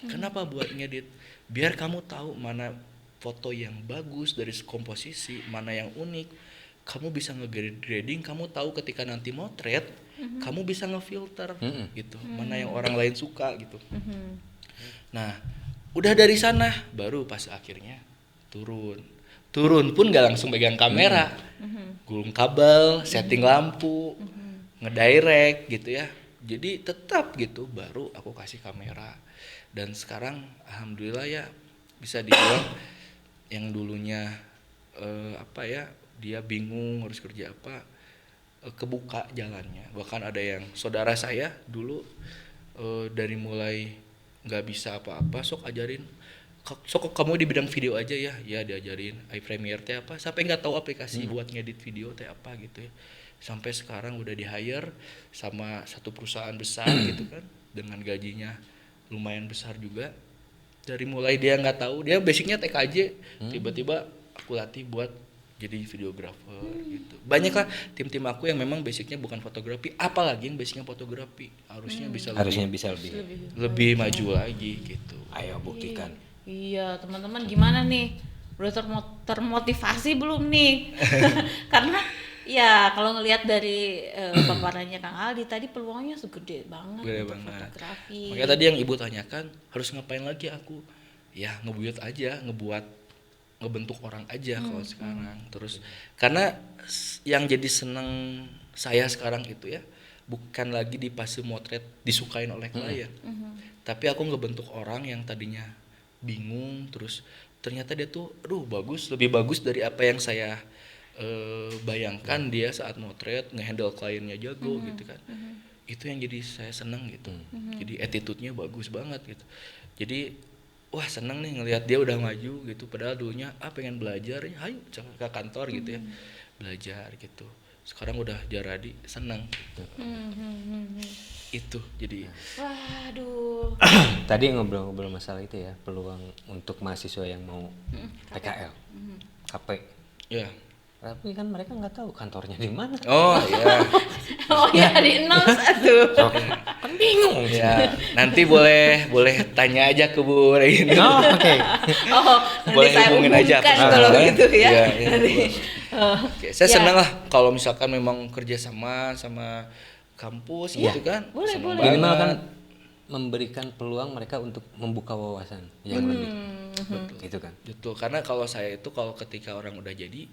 Kenapa buat ngedit? Biar kamu tahu mana foto yang bagus dari komposisi, mana yang unik. Kamu bisa nge-grading, kamu tahu ketika nanti motret, kamu bisa ngefilter gitu. Mana yang orang lain suka gitu. Nah, udah dari sana baru pas akhirnya turun pun gak langsung pegang kamera, gulung kabel, setting lampu, ngedirect gitu ya. Jadi tetap gitu baru aku kasih kamera. Dan sekarang alhamdulillah ya bisa dibilang yang dulunya dia bingung harus kerja apa, kebuka jalannya. Bahkan ada yang saudara saya dulu dari mulai nggak bisa apa-apa, sok ajarin, sok kamu di bidang video aja ya diajarin iPremiere teh apa, sampai nggak tahu aplikasi buat ngedit video teh apa gitu ya. Sampai sekarang udah di hire sama satu perusahaan besar gitu kan, dengan gajinya lumayan besar juga. Dari mulai dia nggak tahu, dia basicnya TKJ, tiba-tiba aku latih buat jadi videographer gitu. Banyak lah tim-tim aku yang memang basicnya bukan fotografi, apalagi yang basicnya fotografi, harusnya bisa lebih maju lagi gitu. Ayo buktikan. Iya, teman-teman gimana nih? Udah termotivasi belum nih? Karena ya kalau ngelihat dari paparannya Kang Aldi tadi peluangnya segede banget Gede untuk banget. fotografi. Makanya tadi yang ibu tanyakan harus ngapain lagi aku? Ya ngebuat aja, ngebentuk orang aja kalau sekarang. Terus karena yang jadi seneng saya sekarang itu ya bukan lagi di fase motret disukain oleh klien. Tapi aku ngebentuk orang yang tadinya bingung, terus ternyata dia tuh bagus, lebih bagus dari apa yang saya bayangkan dia saat motret, ngehandle kliennya jago gitu kan. Itu yang jadi saya seneng gitu. Jadi attitude-nya bagus banget gitu. Jadi wah seneng nih ngelihat dia udah maju gitu, padahal dulunya pengen belajar ya ayo ke kantor gitu ya, belajar gitu. Sekarang udah jadi seneng gitu. Itu jadi Waduh. Tadi ngobrol-ngobrol masalah itu ya, peluang untuk mahasiswa yang mau PKL, KP. ya. Tapi kan mereka nggak tahu kantornya di mana. Oh iya. Oh ya di 01. Kan bingung. Ya, nanti boleh tanya aja ke Bu Regina. Oh, oke. Oh, nanti Boleh saya hubungin aja hubungkan personal, kalau ya. gitu ya. Iya, iya, Nanti. Oke, saya Ya. senang lah kalau misalkan memang kerja sama kampus gitu kan. boleh, Senang boleh. Minimal banget. kan memberikan peluang mereka untuk membuka wawasan yang lebih. Gitu kan. Betul, karena kalau saya itu kalau ketika orang udah jadi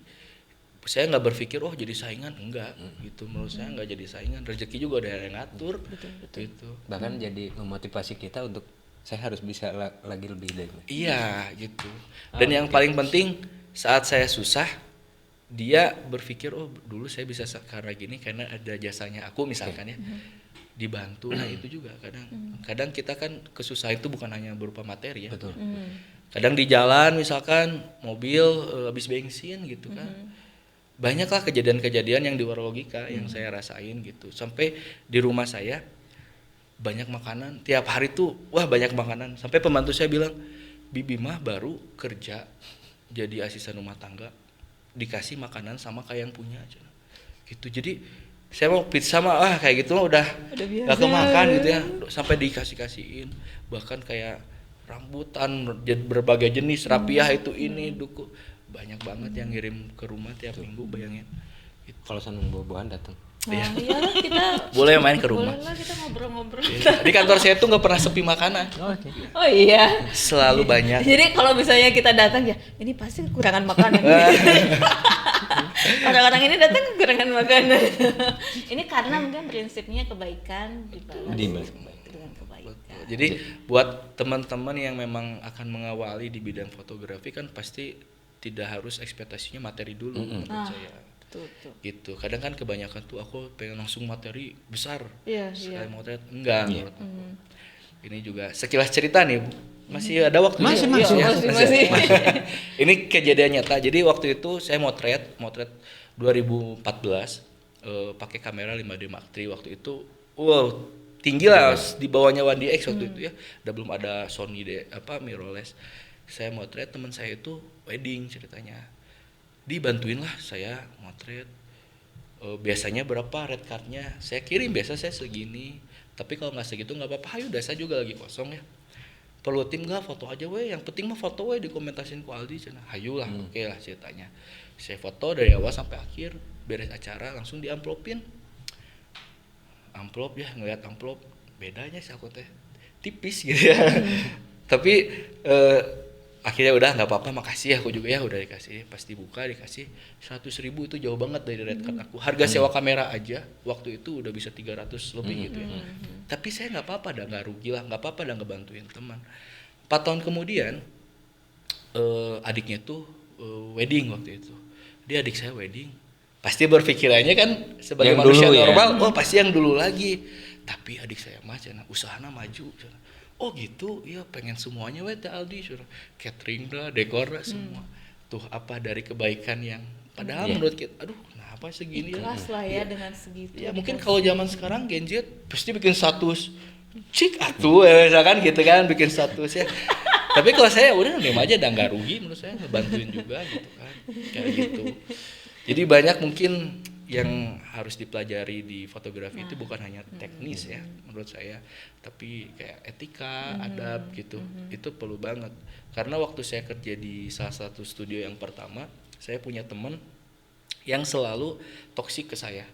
saya nggak berpikir oh jadi saingan, enggak gitu. Menurut saya nggak jadi saingan, rezeki juga ada yang ngatur. Gitu. Bahkan jadi memotivasi kita untuk saya harus bisa lagi lebih dari ini. Iya gitu. Dan yang paling penting saat saya susah, dia berpikir oh dulu saya bisa karena gini karena ada jasanya aku misalkan ya, dibantu. Nah itu juga kadang kita kan kesusahan itu bukan hanya berupa materi ya. Betul. Kadang di jalan misalkan mobil habis bensin gitu kan, banyaklah kejadian-kejadian yang di luar logika yang saya rasain gitu. Sampai di rumah saya banyak makanan tiap hari tuh, wah banyak makanan. Sampai pembantu saya bilang, bibi mah baru kerja jadi asisten rumah tangga dikasih makanan sama kayak yang punya aja gitu. Jadi saya mau pizza mah kayak gitu mah udah gak kemakan gitu ya, sampai dikasih-kasihin. Bahkan kayak rambutan berbagai jenis, rapiah itu ini duku, banyak banget yang ngirim ke rumah tiap minggu, bayangin gitu. Kalau seneng buah-buahan datang. Iya lah kita Boleh main ke rumah. boleh lah kita ngobrol-ngobrol. Di kantor saya tuh nggak pernah sepi makanan, Oke. Oh iya. selalu banyak. Jadi kalau misalnya kita datang ya, ini pasti kekurangan makanan. Orang-orang ini datang kekurangan makanan. Ini karena mungkin prinsipnya kebaikan dibalas dengan kebaikan. Jadi buat teman-teman yang memang akan mengawali di bidang fotografi kan pasti tidak harus ekspektasinya materi dulu menurut saya. Betul. Gitu. Kadang kan kebanyakan tuh aku pengen langsung materi besar. Iya, Sekali motret enggak menurut aku. Ini juga sekilas cerita nih. Masih ada waktu Masih. Ini kejadian nyata. Jadi waktu itu saya motret 2014 pakai kamera 5D Mark III waktu itu. Wow, tinggi lah di bawahnya 1DX waktu itu ya. Udah belum ada Sony mirrorless. Saya motret teman saya itu wedding ceritanya. Dibantuin lah saya motret. Biasanya berapa red cardnya saya kirim, biasa saya segini, tapi kalau nggak segitu nggak apa-apa, ayo udah saya juga lagi kosong ya, perlu tim nggak, foto aja weh, yang penting mah foto weh, dikomentasin ku Aldi cina, hayu lah, oke lah ceritanya. Saya foto dari awal sampai akhir, beres acara langsung diamplopin, amplop ya, ngeliat amplop bedanya sih aku teh tipis gitu ya. Tapi akhirnya udah nggak apa-apa, makasih aku juga ya udah dikasih. Pas dibuka dikasih 100.000, itu jauh banget dari red card aku. Harga sewa kamera aja waktu itu udah bisa 300 lebih gitu ya. Tapi saya nggak apa-apa, dah nggak rugi lah, nggak apa-apa, dah ngebantuin teman. 4 tahun kemudian adiknya tuh wedding waktu itu. Dia adik saya wedding, pasti berpikirannya kan sebagai yang manusia dulu, normal, oh pasti yang dulu lagi. Tapi adik saya mah usahana maju. Oh gitu, ya pengen semuanya teh Aldi, catering lah, dekor lah, semua. Tuh apa dari kebaikan yang padahal menurut kita, aduh kenapa segini Ikhlas lah ya dengan segitu. Ya mungkin kalau zaman sekarang Gen Z pasti bikin status cik atuh misalkan gitu kan, bikin status ya. Tapi kalau saya udah diam aja, dan nggak rugi menurut saya, ngebantuin juga gitu kan, kayak gitu. Jadi banyak mungkin yang harus dipelajari di fotografi itu bukan hanya teknis ya menurut saya, tapi kayak etika, adab gitu. Itu perlu banget. Karena waktu saya kerja di salah satu studio yang pertama, saya punya teman yang selalu toksik ke saya.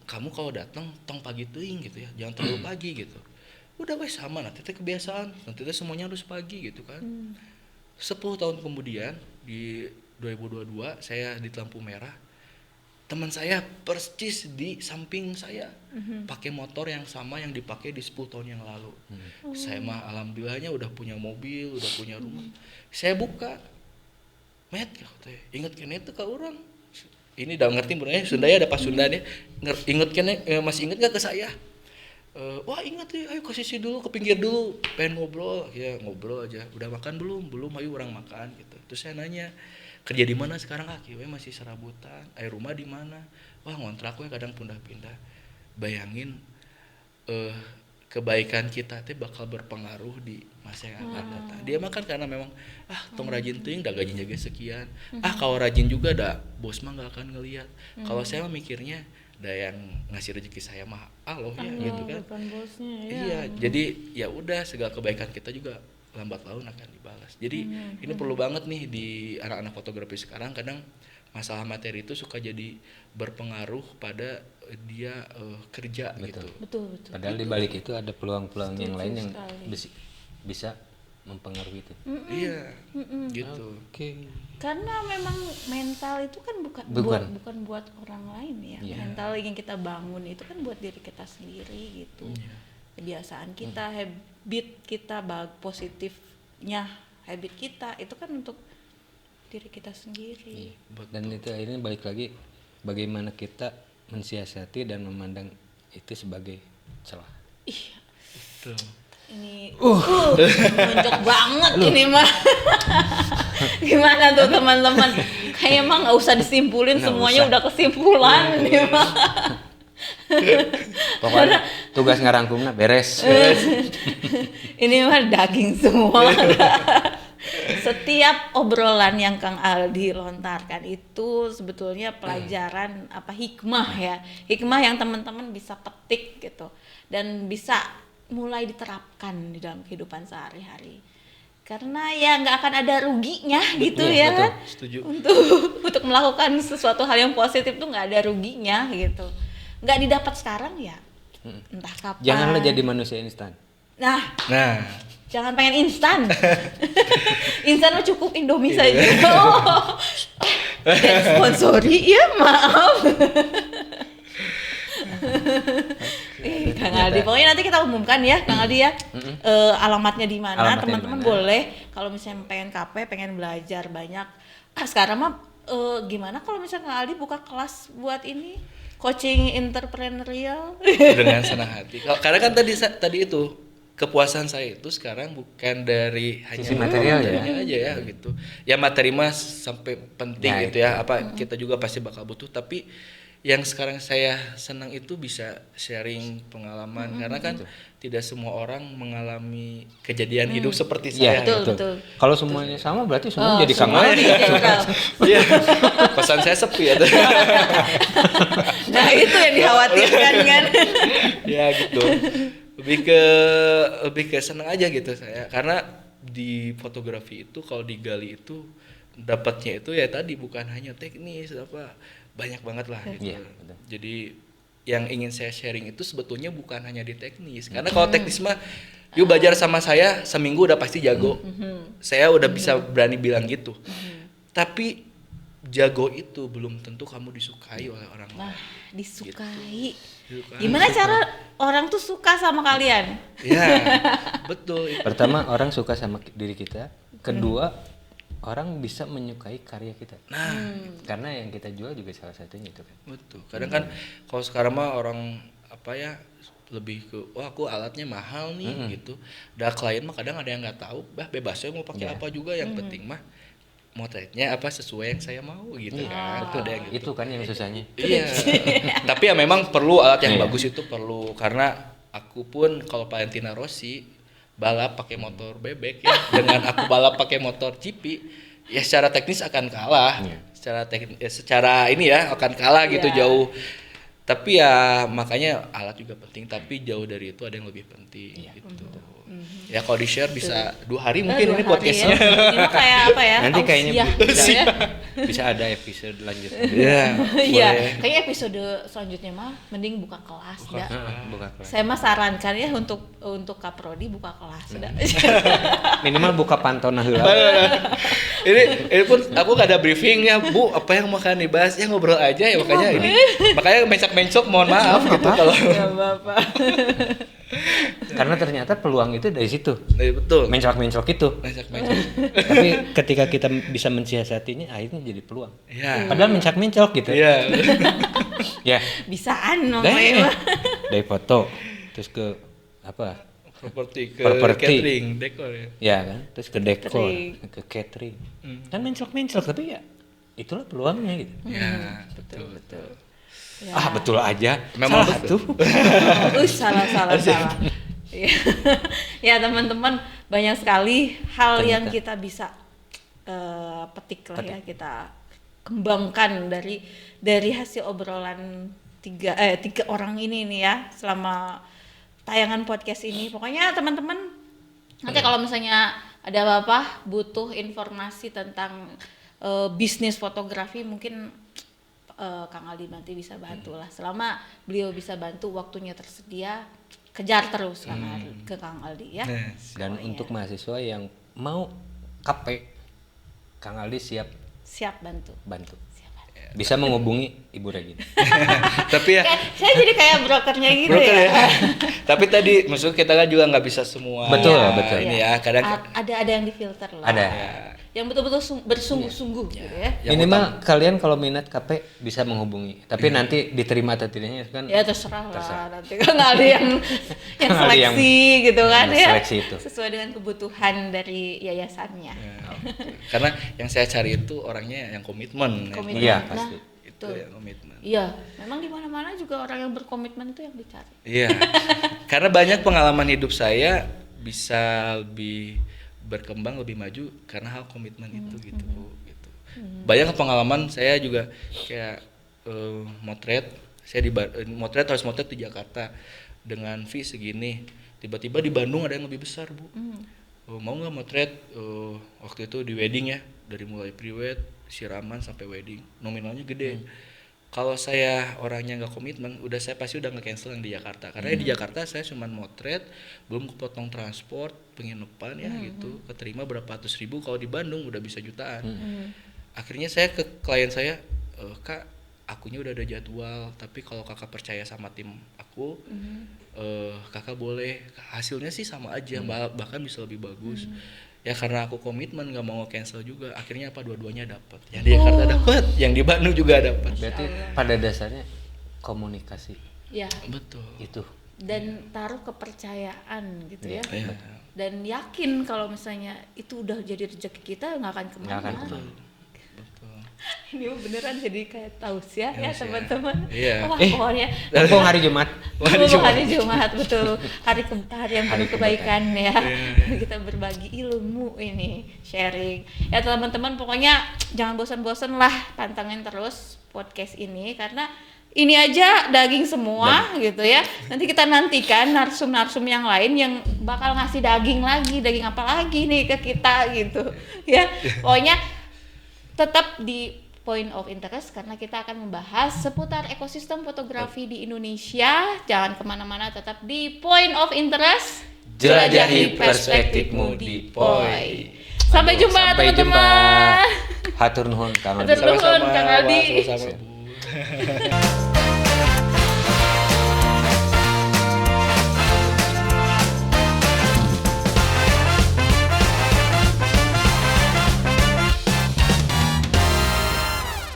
Kamu kalau datang tong pagi teuing gitu ya, jangan terlalu pagi gitu. Udah wes sama, nanti teh kebiasaan, nanti teh semuanya harus pagi gitu kan. 10 tahun kemudian di 2022 saya di lampu merah, teman saya persis di samping saya pakai motor yang sama yang dipakai di 10 tahun yang lalu. Saya mah alhamdulillahnya udah punya mobil, udah punya rumah. Saya buka, met, inget kene itu ke orang. Ini udah ngerti sebenarnya Sunda ya, ada pas Sunda nih. Inget kene, masih inget gak ke saya? Wah inget ya, ayo ke sisi dulu, ke pinggir dulu, pengen ngobrol. Ya ngobrol aja. Udah makan belum? Belum, ayo orang makan gitu. Terus saya nanya, kerja di mana sekarang Aki? Masih serabutan. Rumah di mana? Wah ngontrak we kadang pindah-pindah. Bayangin kebaikan kita teh bakal berpengaruh di masa yang akan datang. Dia makan karena memang tong rajin teuing da gajinya ge sekian. Kalau rajin juga da bos mah enggak akan ngelihat. Kalau saya mah mikirnya da yang ngasih rezeki saya mah Allah ya gitu kan. Bukan bosnya ya. Iya, jadi ya udah segala kebaikan kita juga lambat laun akan dibalas. Jadi ini perlu banget nih di anak-anak fotografi sekarang, kadang masalah materi itu suka jadi berpengaruh pada dia kerja gitu. Betul. Padahal di balik itu ada peluang-peluang yang lain yang sekali. bisa mempengaruhi itu. Iya, gitu. Oke. Karena memang mental itu kan bukan buat orang lain ya. Iya. Mental yang kita bangun itu kan buat diri kita sendiri gitu. Kebiasaan kita, habit kita, positifnya habit kita itu kan untuk diri kita sendiri. Iya. Dan itu akhirnya balik lagi bagaimana kita mensiasati dan memandang itu sebagai celah. Iya. Betul. Ini menonjok banget ini mah. Gimana tuh teman-teman? Kayaknya mah nggak usah disimpulin, Nggak semuanya usah. udah kesimpulan ini mah. Pokoknya tugas ngarangkumna beres. Ini mah daging semua. Setiap obrolan yang Kang Aldi lontarkan itu sebetulnya pelajaran hikmah ya. Hikmah yang teman-teman bisa petik gitu dan bisa mulai diterapkan di dalam kehidupan sehari-hari. Karena ya nggak akan ada ruginya gitu ya betul. kan. Setuju. Untuk melakukan sesuatu hal yang positif tuh nggak ada ruginya gitu. Nggak didapat sekarang ya entah kapan. Janganlah jadi manusia instan. Nah, Nah, jangan pengen instan. Instan mah cukup Indomie saja. Oh, sponsori ya, maaf. Kang Aldi, pokoknya nanti kita umumkan ya, Kang Aldi ya, alamatnya di mana. Alamatnya Teman-teman di mana. boleh kalau misalnya pengen KP, pengen belajar banyak. Sekarang mah gimana kalau misalnya Kang Aldi buka kelas buat ini coaching entrepreneurial? dengan senang hati. Karena kan tadi itu kepuasan saya itu sekarang bukan dari hanya Sisi material ya. materinya aja ya gitu. Ya materi mas sampai penting Ya, gitu ya. Apa kita juga pasti bakal butuh. Tapi yang sekarang saya senang itu bisa sharing pengalaman karena kan tidak semua orang mengalami kejadian hidup seperti saya. Betul. Kalau semuanya sama berarti semua jadi Kang semuanya Aldi. jadi Kang. Iya. Pesan saya sepi ya. Nah itu yang dikhawatirkan kan. Ya gitu. Lebih ke senang aja gitu saya karena di fotografi itu kalau digali itu dapatnya itu ya tadi bukan hanya teknis banyak banget lah gitu. Iya, betul. Jadi yang ingin saya sharing itu sebetulnya bukan hanya di teknis karena kalau teknis mah yuk belajar sama saya seminggu udah pasti jago. Saya udah bisa berani bilang gitu. Tapi jago itu belum tentu kamu disukai oleh orang lain. Nah, disukai. Disukai. Gimana cara orang tuh suka sama kalian? Ya, betul. Pertama, orang suka sama diri kita. Kedua, orang bisa menyukai karya kita. Nah, Karena yang kita jual juga salah satunya itu kan. betul. Kadang kan kalau sekarang mah orang lebih ke wah aku alatnya mahal nih gitu. Udah klien mah kadang ada yang nggak tahu, bebas saya mau pakai apa juga yang penting mah motretnya sesuai yang saya mau gitu kan. Betul. Ada yang gitu. Itu kan yang susahnya. Iya. Tapi ya memang perlu alat yang bagus itu perlu karena aku pun kalau Valentina Rossi balap pakai motor bebek ya dengan aku balap pakai motor GP ya secara teknis akan kalah. Secara ini ya akan kalah gitu jauh. Tapi ya makanya alat juga penting tapi jauh dari itu ada yang lebih penting gitu. Ya kalau di share bisa 2 hari mungkin 2 ini hari podcastnya. ya. Ini mah kayak apa ya? Nanti kayaknya tausiah. bisa ada episode lanjutnya. Iya. Iya, boleh. kayaknya episode selanjutnya mah mending buka kelas dah. Buka kelas. Saya mah sarankan ya untuk Kaprodi buka kelas dah. Minimal buka pantona heula. ini pun aku gak ada briefing ya Bu apa yang mau kalian dibahas ya ngobrol aja ya makanya mencak-mencok mohon maaf gitu kalau Ya Bapak. Karena ternyata peluang itu dari situ. betul Mencok-mencok itu. mencak-mencok Tapi ketika kita bisa mensiasatinya akhirnya jadi peluang. ya Padahal mencak-mencok gitu. iya Ya. Bisaan Dari, namanya mah. dari foto terus ke apa? properti ke Properti. catering dekor ya Ya kan? Terus ke dekor, Catering. ke catering. Kan mencok-mencok tapi ya itulah peluangnya gitu. ya betul Ya. Betul aja. Memang Salah betul. tuh. Salah. Iya. Ya teman-teman banyak sekali hal yang kita bisa petik lah ya kita kembangkan dari hasil obrolan tiga orang ini nih ya selama tayangan podcast ini. Pokoknya teman-teman nanti kalau misalnya ada apa-apa butuh informasi tentang bisnis fotografi mungkin Kang Aldi nanti bisa bantu lah selama beliau bisa bantu waktunya tersedia kejar terus ke Kang Aldi ya. Dan untuk mahasiswa yang mau KP, Kang Aldi siap Siap bantu. Siap. Bisa menghubungi Ibu Regina. Tapi ya Saya jadi kayak brokernya gitu broker ya. ya. Tapi tadi maksudnya kita kan juga nggak bisa semua. Betul, ya, betul. Ini ya kadang Ada yang difilter lah. Ada. Yang betul-betul bersungguh-sungguh gitu ya. yang Minimal kalian kalau minat KP bisa menghubungi. Tapi nanti diterima atau tidaknya kan Ya terserah lah, nanti kan ada yang Kan ada yang seleksi gitu kan ya. seleksi itu. Sesuai dengan kebutuhan dari yayasannya. Ya, karena yang saya cari itu orangnya yang komitmen. Komitmen. Iya, Nah, pasti. Itu yang komitmen. Iya, memang di mana-mana juga orang yang berkomitmen itu yang dicari. Iya. Karena banyak pengalaman hidup saya bisa lebih berkembang lebih maju karena hal komitmen itu gitu. Banyak pengalaman saya juga kayak motret, saya motret harus motret di Jakarta dengan fee segini. Tiba-tiba di Bandung ada yang lebih besar, Bu. Mau nggak motret waktu itu di wedding ya, dari mulai pre-wed, siraman sampai wedding, nominalnya gede. Kalau saya orangnya nggak komitmen, saya pasti udah nge-cancel yang di Jakarta. Karena di Jakarta saya cuman motret, belum kepotong transport, penginapan ya gitu, keterima berapa ratus ribu. Kalau di Bandung udah bisa jutaan. Akhirnya saya ke klien saya, Kak, akunya udah ada jadwal, tapi kalau kakak percaya sama tim aku, kakak boleh. Hasilnya sih sama aja, bahkan bisa lebih bagus. Ya karena aku komitmen nggak mau cancel juga, akhirnya dua-duanya dapat. Yang di Jakarta dapat, yang di Bandung juga dapat. Berarti pada dasarnya komunikasi Ya, Betul. itu. dan taruh kepercayaan gitu ya. Iya. Dan yakin kalau misalnya itu udah jadi rezeki kita nggak akan Nggak akan kemana. kemana. Betul. Ini beneran jadi kayak tausiah ya Tausiah. teman-teman. Iya. Wah, pokoknya Mumpung hari Jumat. hari Jumat betul, hari yang penuh kebaikan ya. Kita berbagi ilmu ini, sharing. Ya teman-teman, pokoknya jangan bosan-bosan lah, pantengin terus podcast ini karena ini aja daging semua gitu ya. Nanti kita nantikan narsum-narsum yang lain yang bakal ngasih daging lagi, daging apa lagi nih ke kita gitu ya. Pokoknya tetap di point of interest karena kita akan membahas seputar ekosistem fotografi di Indonesia. Jangan kemana-mana, tetap di point of interest. Jelajahi perspektifmu di Poi. Sampai jumpa Sampai jumpa. teman-teman. Hatur nuhun Kang Hatur Aldi. nuhun, Kang Aldi. Sama-sama, Bu.